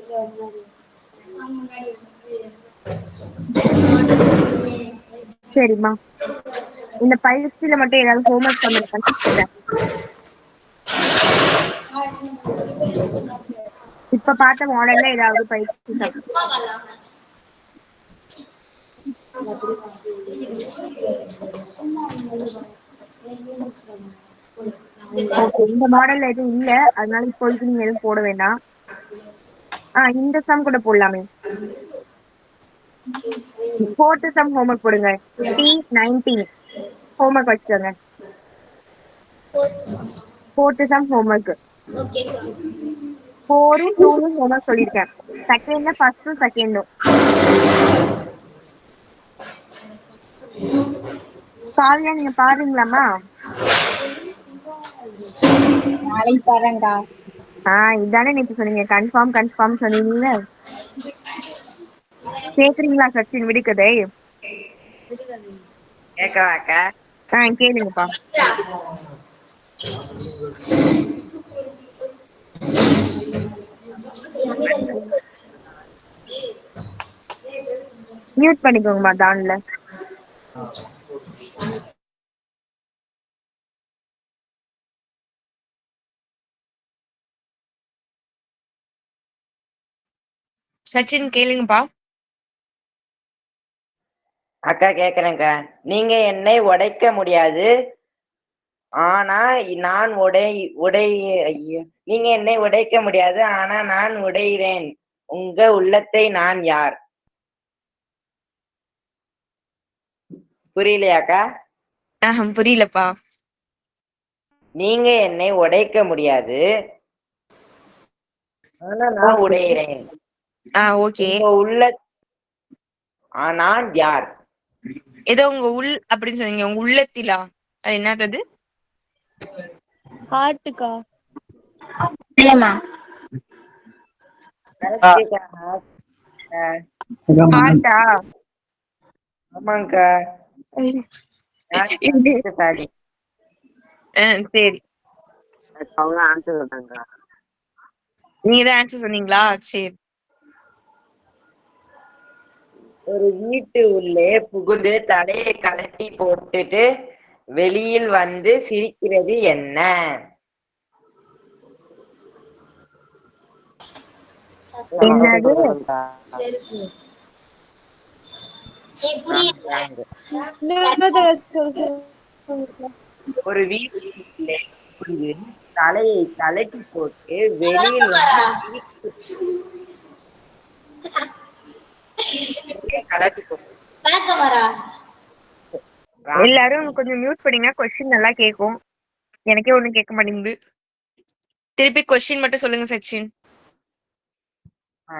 சரிம்மா, இந்த பயிற்சியில மட்டும் ஏதாவது ஹோம்ஒர்க் பண்ணிருக்கேன். இப்ப பார்த்த மாடல்ல ஏதாவது பயிற்சி இந்த மாடல்ல எதுவும் இல்ல, அதனால இப்போதைக்கு நீங்க எதுவும் போட வேண்டாம். இந்த சம் கூட போடலாமே. 4th சம் ஹோம்ஒர்க் போடுங்க. T19 ஹோம்ஒர்க் வச்சுக்கோங்க. 4th some homework. 4ம் 2ம் ஹோம்ஒர்க் சொல்லியிருக்கேன். செகண்ட்ல ஃபர்ஸ்டும் செகண்டும். காவியா நீங்க பாருங்களாமா? நாளைக்கு பாருங்கக்கா. இதானே நேற்று சொன்னீங்க, கன்ஃபார்ம் சொன்னீங்க. கேக்குறீங்களா சச்சின் விடுக்கதை? கேட்கவாக்கா? கேளுங்கப்பா. மியூட் பண்ணிக்கோங்கம்மா டான்ல. சச்சின் கேளுங்கப்பா. அக்கா கேக்குறேன்க்கா. நீங்க என்னை உடைக்க முடியாது, ஆனா நான் ஐயோ. நீங்க என்னை உடைக்க முடியாது, ஆனா நான் உடைகிறேன். உங்க உள்ளத்தை நான் யார்? புரியலையாக்கா? புரியலப்பா. நீங்க என்னை உடைக்க முடியாது, ஆனா நான் உடைகிறேன். ஓகே. உங்க உள்ள நான் யார்? ஏதோ உங்க அப்படின்னு சொன்னீங்க. உங்க உள்ளத்திலா? அது என்னது? ஹார்ட்டுக்கா? இல்லம்மா. ஹார்ட்டா? ஆமாங்கக்கா. சரி, அவங்க ஆன்சர் சொல்றாங்க. நீங்க தான் ஆன்சர் சொன்னீங்களா? சரி. ஒரு வீட்டு உள்ளே புகுந்து தலையை கழட்டி போட்டுட்டு வெளியில் வந்து சிரிக்கிறது என்ன? என்னது? ஒரு வீட்டுக்குள்ளே புகுந்து தலையை கழட்டி போட்டு வெளியில் வந்து கழட்டி போட்டு எல்லாரும் கொஞ்சம் மியூட் பண்ணீங்கன்னா கொஸ்டின் நல்லா கேக்கும். எனக்கே ஒண்ணும் கேட்க மாட்டேங்குது. திருப்பி கொஸ்டின் மட்டும் சொல்லுங்க சச்சின்.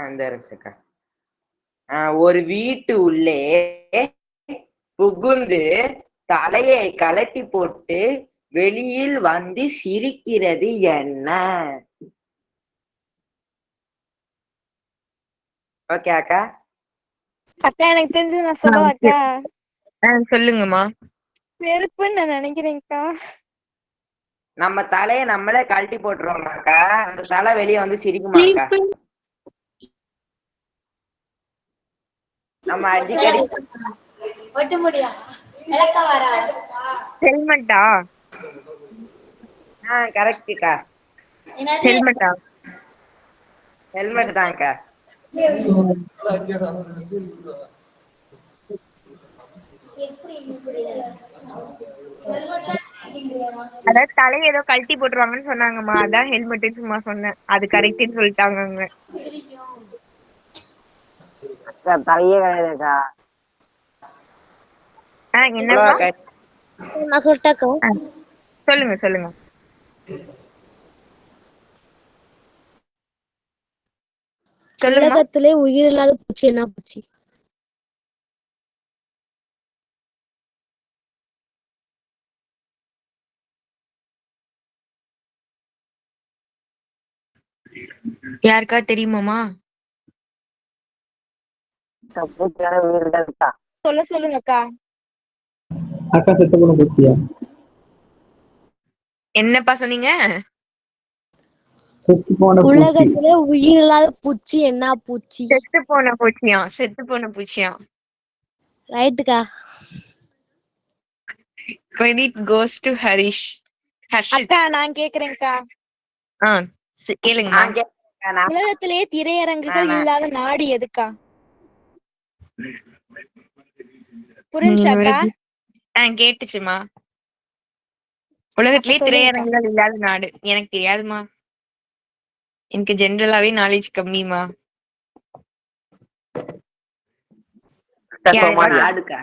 இந்த இருக்கா. ஒரு வீட்டு உள்ளே புகுந்து தலையை கழட்டி போட்டு வெளியில் வந்து சிரிக்கிறது என்ன? ஓகே அக்கா. அக்கா எனக்கு தெரிஞ்சு நான் சொல்லவா அக்கா? சொல்லுங்கம்மா. செருப்புன்னு நான் நினைக்கிறேன்க்கா. நம்ம தலையை நம்மளே கழட்டி போட்டுருவோமாக்கா, அந்த தலை வெளியே வந்து சிரிக்குமாக்கா? நம்ம அடிக்கடி ஹெல்மெட்டா? கரெக்டுக்கா. ஹெல்மெட்டா? ஹெல்மெட் தான்க்கா. அதாவது தலையை ஏதோ கழட்டி போட்டுருவாங்கன்னு சொன்னாங்கம்மா, அதான் ஹெல்மெட்டுன்னு சும்மா சொன்னேன். அது கரெக்ட்னு சொல்லிட்டாங்க அவங்க. தலையே கிடையாதுக்கா. என்னப்பா? நான் சொல்லிட்டாக்கா. சொல்லுங்க. சொல்லுங்கம்மா. உலகத்திலே உயிர் இல்லாத பூச்சி என்ன பூச்சி? யாருக்கா தெரியுமாமா? பூச்சியான உயிர் இருக்கா? சொல்லுங்க அக்கா. அக்கா செத்து போன பூச்சியா? என்னப்பா சொன்னீங்க? செத்து போன பூச்சி. உலகத்திலே உயிர் இல்லாத பூச்சி என்ன பூச்சி? செத்து போன பூச்சியா. ரைட்டுக்கா. Credit goes to Harish. Harshith. அக்கா நான் கேக்குறேன்க்கா. ஆ கேளுங்கம்மா. நான் கேட்கறேன் நான். உலகத்திலே திரையரங்குகள் நானா? இல்லாத நாடு எதுக்கா? நீங்க புரிஞ்சாக்கா? கேட்டுச்சுமா. உலகத்திலே சொல்லுங்கக்கா. திரையரங்குகள் இல்லாத நாடு எனக்கு தெரியாதுமா. எனக்கு ஜென்ரலாவே நாலேஜ் கம்மிமா. சோமாலியா. நாடுக்கா.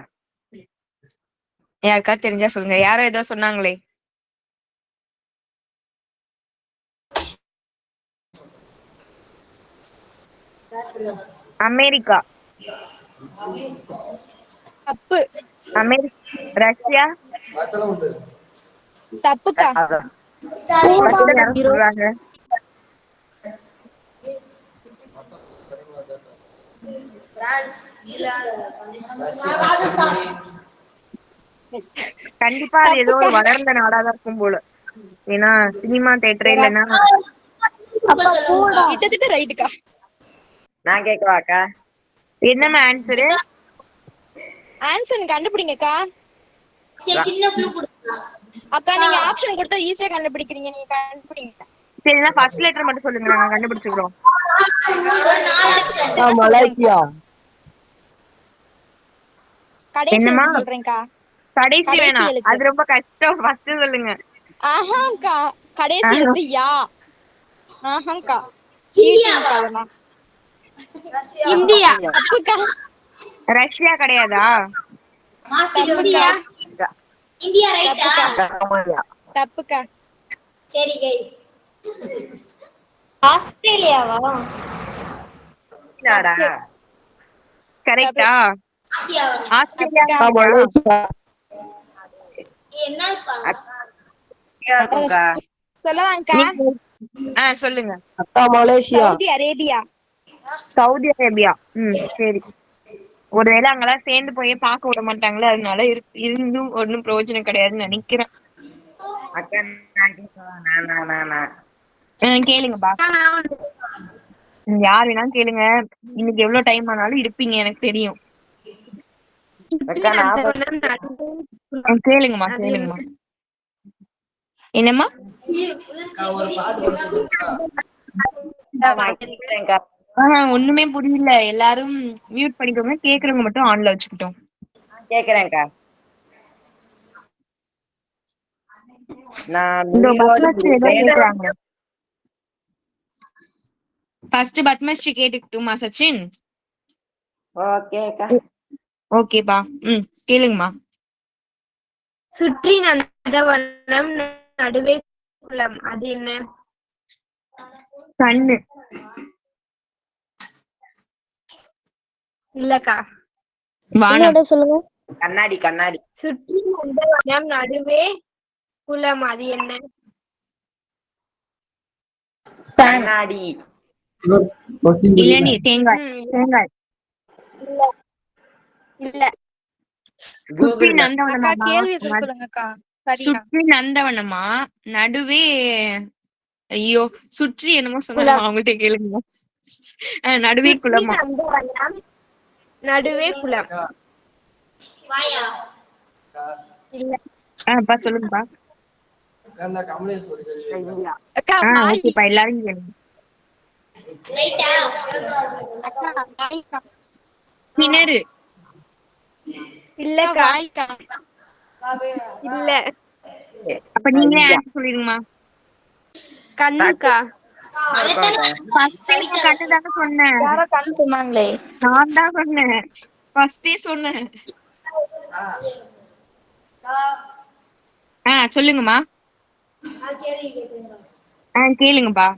யாருக்கா தெரிஞ்சா சொல்லுங்க. யாரோ ஏதோ சொன்னாங்களே. அமெரிக்கா. தப்பு. ரஷ்யா. தப்புக்கா. ரஷ்யா யாரோ சொல்றாங்க. கண்டிப்பா அது ஏதோ ஒரு வளர்ந்த நாடாதான் இருக்கும் போல. ஏன்னா சினிமா தியேட்டர் இல்லைன்னா கிட்டத்தட்ட ரைட்டுக்கா. நான் கேட்கவாக்கா? என்னம்மா ஆன்சரு? ஆன்சர் கண்டுபிடிங்கக்கா. அக்கா நீங்க ஆப்ஷன் கொடுத்தா ஈஸியா கண்டுபிடிக்கிறீங்க. நீங்க கண்டுபிடிங்க. சரினா ஃபர்ஸ்ட் லெட்டர் மட்டும் சொல்லுங்க, நாங்க கண்டுபிடிச்சுக்கிறோம். மலேசியா. கடைசி என்னம்மா? எழுத்து சொல்றேன்க்கா. கடைசி கடைசி வேணாம், எழுத்து. அது ரொம்ப கஷ்டம். ஃபர்ஸ்ட் சொல்லுங்க. ஆஹாக்கா கடைசி எழுத்து யா. ஆஹாக்கா சீட்டிங்கக்கா அதெல்லாம். இந்தியா. தப்புக்கா. ரஷ்யா கிடையாதா? தப்புக்கா. தப்புக்கா. சோமாலியா. தப்புக்கா. ஆஸ்திரேலியாவா? நாடா? கரெக்டா? ஆஸ்திரேலியா. தப்புக்கா. மலேசியா. கேட்கும்க்கா. சொல்லவாங்கக்கா. சொல்லுங்க. அக்கா Malaysia. Saudi Arabia. Saudi Arabia. சரி. ஒருவேளை அங்கெல்லாம் சேர்ந்து போய் பார்க்க விட மாட்டாங்களே, அதனால இருந்தும் ஒன்னும் பிரயோஜனம் கிடையாதுன்னு நினைக்கிறேன். அக்கா நான் கேட்கவா? நான் கேளுங்கப்பா. யார் வேணாலும் கேளுங்க. இன்னைக்கு எவ்வளவு டைம் ஆனாலும் இருப்பீங்க, எனக்கு தெரியும். அக்கா நான் கேளுங்கம்மா. என்னம்மா? கேட்கிறேன்க்கா. ஒண்ணுமே புரியல. எல்லாரும் மியூட் பண்ணிக்கோங்க. கேக்குறவங்க மட்டும் ஆன்ல வச்சுக்கிட்டோம். கேட்கிறேன்க்கா. நான் இந்த உயிரோடு பத்மஸ்ரீ ஏதோ இருப்பேன். கேக்குறாங்க. ஃபர்ஸ்ட் பத்மஸ்ரீ கேட்டுக்கிட்டுமா சச்சின்? ஓகேக்கா. ஓகேப்பா. கேளுங்கம்மா. சுற்றி நந்தவனம் நடுவே குளம் அது என்ன? கண்ணு. இல்லக்கா. வானம். சொல்லுங்க. கண்ணாடி. சுற்றி நந்தவனம் நடுவே குளம் அது என்ன? கண்ணாடி. இளநீர். தேங்காய். இல்ல. சுற்றி கூகுள் மேப். அக்கா நந்தவனமா? கேள்வி சொல்லுங்கக்கா. சரியா. சுற்றி நந்தவனமா? நடுவே. ஐயோ, சுற்றி என்னமோ சொன்னாங்க, அவங்கள்ட்ட கேளுங்க. நடுவே குளமா? நந்தவனம் நடுவே குளம். இல்ல. அப்பா சொல்லுங்கப்பா. இந்தியா. அக்கா வாய். ஓகேப்பா, எல்லாரும் கேளுங்க. அக்கா வாய்க்கா. கிணறு. இல்லக்கா. வாய்க்கா. இல்ல. அப்ப நீங்களே ஆன்சர் சொல்லிடுங்கம்மா. கண்ணுக்கா. கண்ணு தானே சொன்னேன். யாரோ கண்ணு சொன்னாங்களே. நான் தான் சொன்னேன். ஃபர்ஸ்டே சொன்னேன். சொல்லுங்கம்மா. கேளுங்கப்பா.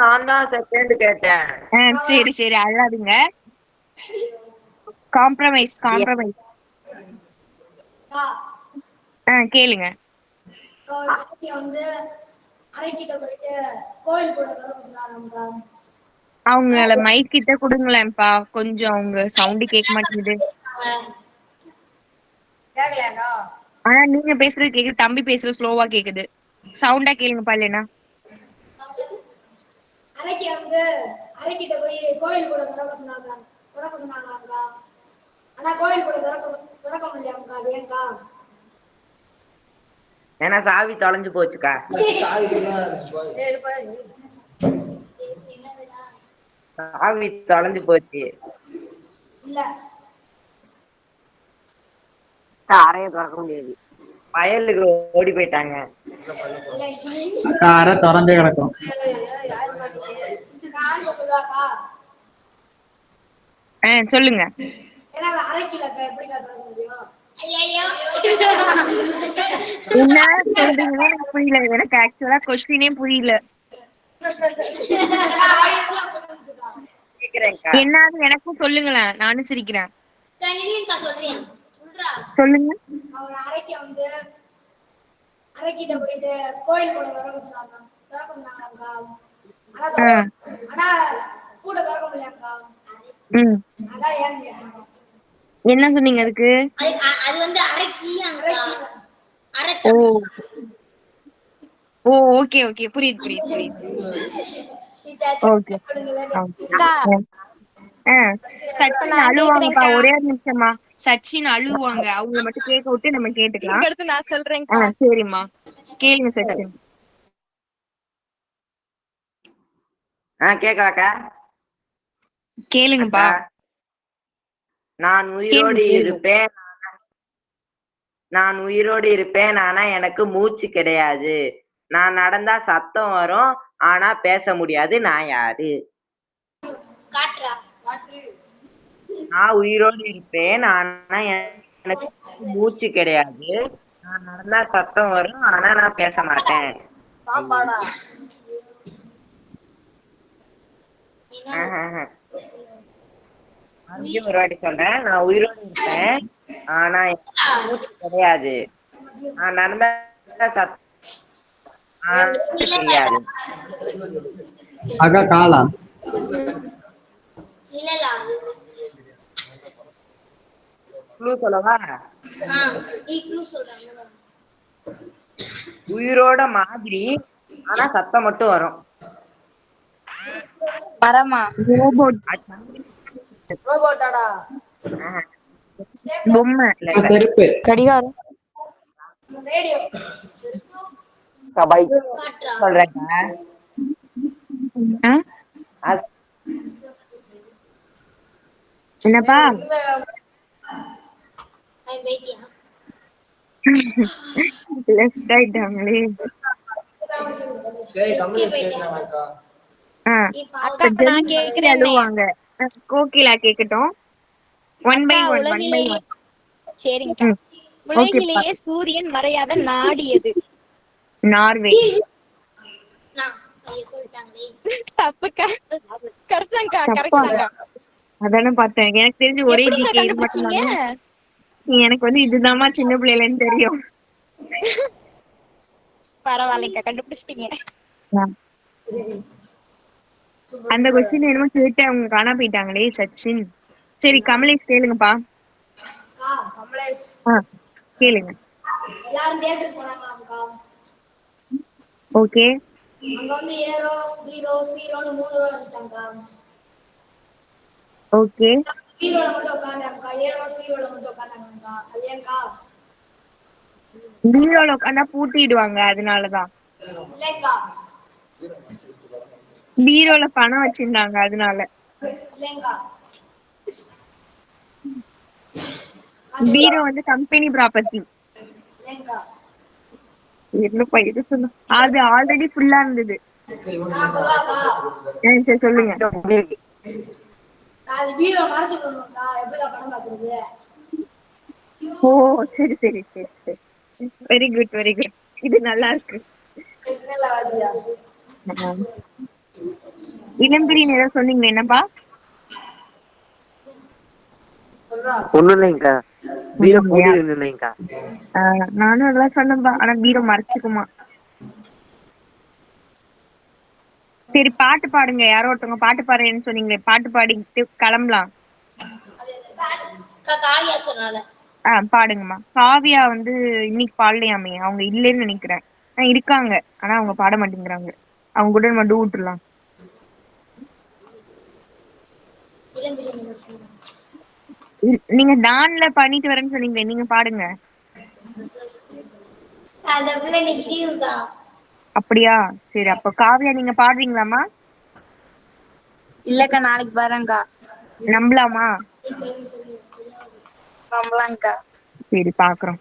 நான் தான் செகண்ட் கேட்டேன். சரி சரி அழாதுங்க. Compromise compromise. கேளுங்க. அவங்கள மைக் கிட்ட கொடுங்களேன்ப்பா, கொஞ்சம் அவங்க சவுண்டு கேட்க மாட்டேங்குது. ஆனா நீங்க பேசுறது கேக்குது, தம்பி பேசுறது ஸ்லோவா கேக்குது. சவுண்டா கேளுங்கப்பா இல்லைன்னா. அரைக்கிட்ட போய் கோயில் கூட திறக்க சொன்னாங்க. ஆனா கோயில் கூட திறக்க முடியாமக்கா. அது ஏங்கா? ஏன்னா சாவி தொலைஞ்சு போச்சுக்கா. சாவி தொலைஞ்சு போச்சு. இல்ல அறைய திறக்க முடியாது. வயலுக்கு ஓடி போயிட்டாங்க. அக்கா அரை திறந்தே கிடக்கும். சொல்லுங்க. ஏன்னா அரைக்கலக்கா எப்படிக்கா திறக்க முடியும்? என்ன சொல்றீங்கன்னு எனக்கு புரியல. எனக்கு ஆக்சுவலா கொஸ்டினே புரியல. கேக்குறேன்க்கா. என்னன்னு எனக்கும் சொல்லுங்களேன், நானும் சிரிக்கிறேன். சொல்லுங்க. அவங்க அரைக்கிட்ட போயிட்டு கோயில் கூட திறக்க சொன்னாங்கக்கா. ஆனா கூட திறக்க முடியாதுக்கா. அதான் ஏன்னு கேட்டாங்க. என்ன சொன்னீங்க அதுக்கு? அது வந்து அரைக்கி ஓ ஓ ஓகே ஓகே, புரியுது புரியுது புரியுது. ஓகே. சச்சின் அழுவாங்கப்பா, ஒரே ஒரு நிமிஷமா. சச்சின் அழுவாங்க, அவங்கள மட்டும் கேட்க விட்டு நம்ம கேட்டுக்கலாம். அடுத்து நான் சொல்றேன். சரிம்மா, கேளுங்க சச்சின். கேக்காக்கா? கேளுங்கப்பா. நான் உயிரோடு இருப்பேன் ஆனா எனக்கு மூச்சு கிடையாது. நான் நடந்தா சத்தம் வரும் ஆனா பேச முடியாது. நான் யாரு? நான் உயிரோடு இருப்பேன் ஆனா எனக்கு மூச்சு கிடையாது. நான் நடந்தா சத்தம் வரும் ஆனா நான் பேச மாட்டேன். அங்கேயும் ஒரு வாட்டி சொல்றேன். நான் உயிரோடு இருப்பேன் ஆனா எனக்கு மூச்சு கிடையாது. நான் நடந்தா சத்தம் தெரியாது. அக்கா காலா. சொல்லவா? உயிரோட மாதிரி ஆனா சத்தம் மட்டும் வரும். மரமா? ரோபோட். பொம்மை. செருப்பு. கடிகாரம். சொல்றேங்க. என்னப்பா? லெஃப்ட் ஆயிட்டாங்களே. அழுவாங்க. கோகிலா கேக்கட்டும். One by one. சரிங்கக்கா. உலகிலேயே சூரியன் மறையாத நாடு எது? நார்வே. தப்புக்கா. கரெக்டாங்க. அதானே பார்த்தேன். எனக்கு தெரிஞ்சு ஒரே ஜிகே இது மட்டும் தான். எனக்கு வந்து இதுதாம்மா சின்ன பிள்ளைலன்னு தெரியும். பரவாயில்லைக்கா, கண்டுபிடிச்சிட்டீங்க. அந்த கொஸ்டின் என்னமோ கேட்டு அவங்க காணா போயிட்டாங்களே சச்சின். சரி கமலேஷ் கேளுங்கப்பா. கேளுங்க. எல்லாரும் தியேட்டருக்கு போனாங்களாம்க்கா. ஓகே. அங்க வந்து ஏரோ ஹீரோ சீரோன்னு 3 ரூபா இருந்துச்சாங்கக்கா. ஓகே. ஹீரோல மட்டும் உட்கார்ந்தாங்கக்கா. ஏரோ சீரோல மட்டும் உட்கார்ந்தாங்கக்கா. அது ஏங்கா? பீரோல உட்காந்தா பூட்டிடுவாங்க, அதனாலதான். இல்லைங்கா. பீரோல பணம் வச்சிருந்தாங்க அதனால. இல்லைங்கா. பீரோ வந்து கம்பெனி ப்ராப்பர்ட்டி. இல்லைங்கா. என்னப்பா இது சொன்ன? அது ஆல்ரெடி ஃபுல்லா இருந்தது. சரி சொல்லுங்க. அது பீரோ மறைச்சுக்கணும்க்கா. எப்படிக்கா பணம் பார்க்கறது? ஓ சரி சரி சரி சரி. Very good very good. இது நல்லா இருக்கு. இளம்பிரின்னு ஏதோ சொன்னீங்க, என்னப்பா? ஒண்ணும் இல்லைங்கக்கா, பீரோ பூட்டி இல்லைங்கக்கா. நானும் அதெல்லாம் சொன்னேன்பா, ஆனா பீரோ மறைச்சுக்குமா. சரி பாட்டு பாடுங்க, யாரோ ஒருத்தவங்க பாட்டு பாடுறேன்னு சொன்னீங்களே, பாட்டு பாடிட்டு கிளம்பலாம். காவியா சொன்னால பாடுங்கம்மா. காவியா வந்து இன்னைக்கு பாடலையாமே, அவங்க இல்லைன்னு நினைக்கிறேன். இருக்காங்க, ஆனா அவங்க பாட மாட்டேங்கிறாங்க. அவங்க கூட நம்ம டூ விட்டுலாம். நீங்க டான்ல பண்ணிட்டு வரேன்னு சொன்னீங்களே, நீங்க பாடுங்க. அந்த பிள்ளை இன்னைக்கு லீவு தான். அப்படியா? சரி, அப்ப காவியா நீங்க பாடுறீங்களாமா? இல்லக்கா, நாளைக்கு பாருங்கக்கா. நம்பலாமா? நம்பலாங்கக்கா. சரி பாக்குறோம்.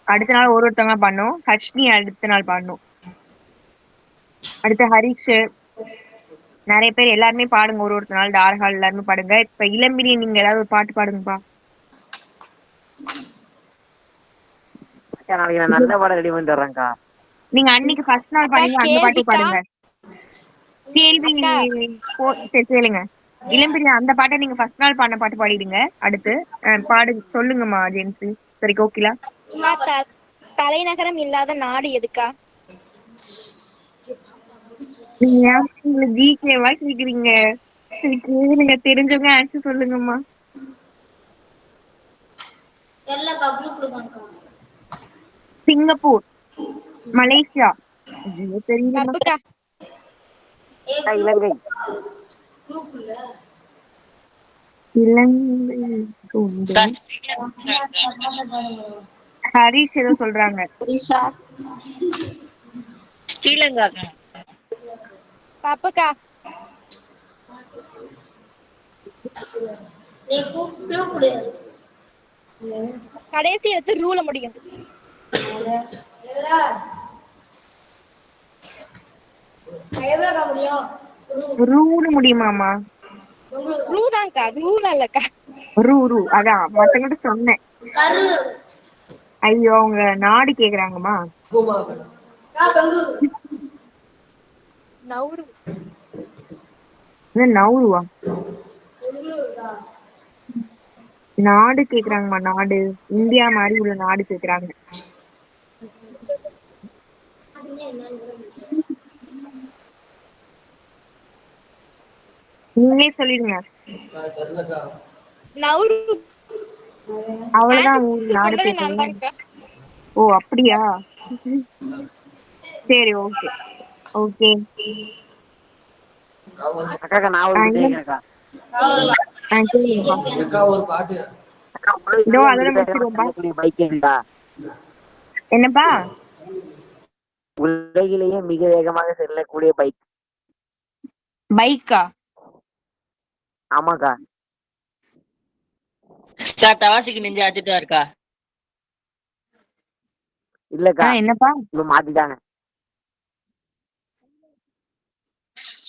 அடுத்த நாள் ஒருத்தவங்க பண்ணும். ஹர்ஷினி அடுத்த நாள் பாடணும். அடுத்து ஹரிஷ், நிறைய பேர் எல்லாருமே பாடுங்க. ஒரு நாள் டார்ஹால் எல்லாருமே பாடுங்க. இப்ப இளம்பிரி நீங்க ஏதாவது ஒரு பாட்டு பாடுங்கப்பா. நாளைக்கு நான் நல்ல பாடம் ரெடி பண்ணிட்டு வர்றேன்க்கா. நீங்க அன்னைக்கு ஃபர்ஸ்ட் நாள் பாடுங்க, அந்த பாட்டு பாடுங்க. கேள்வி சரி கேளுங்க. இளம்பிரி அந்த பாட்டை நீங்க ஃபர்ஸ்ட் நாள் பாடின பாட்டு பாடிடுங்க. அடுத்து பாடு சொல்லுங்கம்மா ஜென்சி. சரி கோகிலா. தலைநகரம் இல்லாத நாடு எதுக்கா? நீங்க ஜிகேவா கேக்குறீங்க? சரி கேளுங்க, தெரிஞ்சவங்க ஆன்சர் சொல்லுங்கம்மா. Singapore, Malaysia. தெரியுமா? தப்புக்கா. இலங்கை. இலங்கை. ஹரிஷ் ஏதோ சொல்றாங்க. ஸ்ரீலங்கா. தப்புக்கா. கடைசி எடுத்து ரூல முடியும். ரூன்னு முடியுமாமா? ரூ தான்க்கா, ரூல இல்லக்கா. ரூ அதான் மத்தவங்கிட்ட சொன்னேன். ஐயோ அவங்க நாடு கேக்குறாங்கம்மா. நவுரு. நவுருவா? நாடு கேக்குறாங்கம்மா, நாடு. இந்தியா மாதிரி உள்ள நாடு கேக்குறாங்க. நீங்களே சொல்லிடுங்க. நவுரு. அவ்வளவுதான் ஊர் நாடு சொன்னது நான் கேக்குறீங்க. தான்க்கா. ஓ அப்படியா? சரி ஓகே ஓகே. அக்கா நான் ஒரு கேட்கிறேன்க்கா. இதோ அதோட முடிச்சிருவோம்பா. பைக் இருந்தா என்னப்பா? உலகிலேயே மிக வேகமாக செல்லக்கூடிய பைக். பைக்கா? ஆமாக்கா. தவாசிக்கு நெஞ்சு அடிச்சுட்டு இருக்கா? இல்லக்கா, என்னப்பா இப்ப மாத்திட்டாங்க.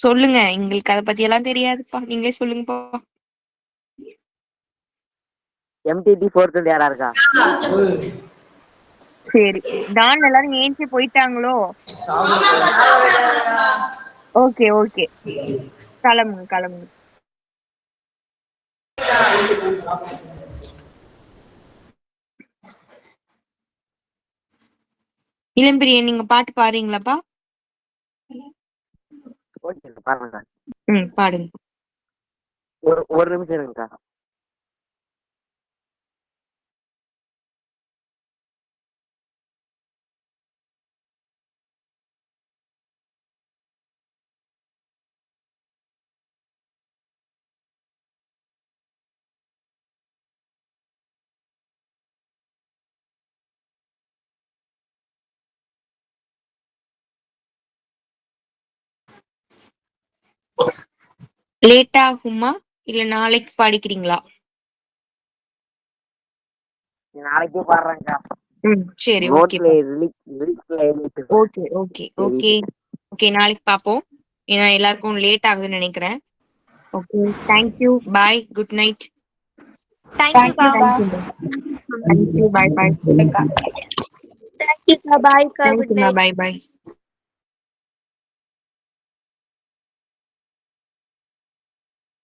சொல்லுங்க, எங்களுக்கு அதை பத்தி எல்லாம் தெரியாதுப்பா, நீங்களே சொல்லுங்கப்பா. MTT 420 இருக்கா? சரி, டான் எல்லாரும் ஏஞ்சி போயிட்டாங்களோ? ஓகே ஓகே, கிளம்புங்க கிளம்புங்க. இளம்பிரியன் நீங்க பாட்டு பாடுறீங்களாப்பா? பாருங்க. பாடுங்க. ஒரு நிமிஷம் இருங்கக்கா. லேட் ஆகுமா இல்ல நாளைக்கு பாடிக்கிறீங்களா? நாளைக்கே பாடுறேன்க்கா. சரி okay okay okay okay okay, நாளைக்கு பாப்போம். ஏன்னா எல்லாருக்கும் லேட் ஆகுதுன்னு நினைக்கிறேன். Okay, thank you, bye, good night. தேங்க்யூக்கா. Thank you, bye bye. தேங்க்யூக்கா, பாய்க்கா, குட் நைட். பாய் பாய்.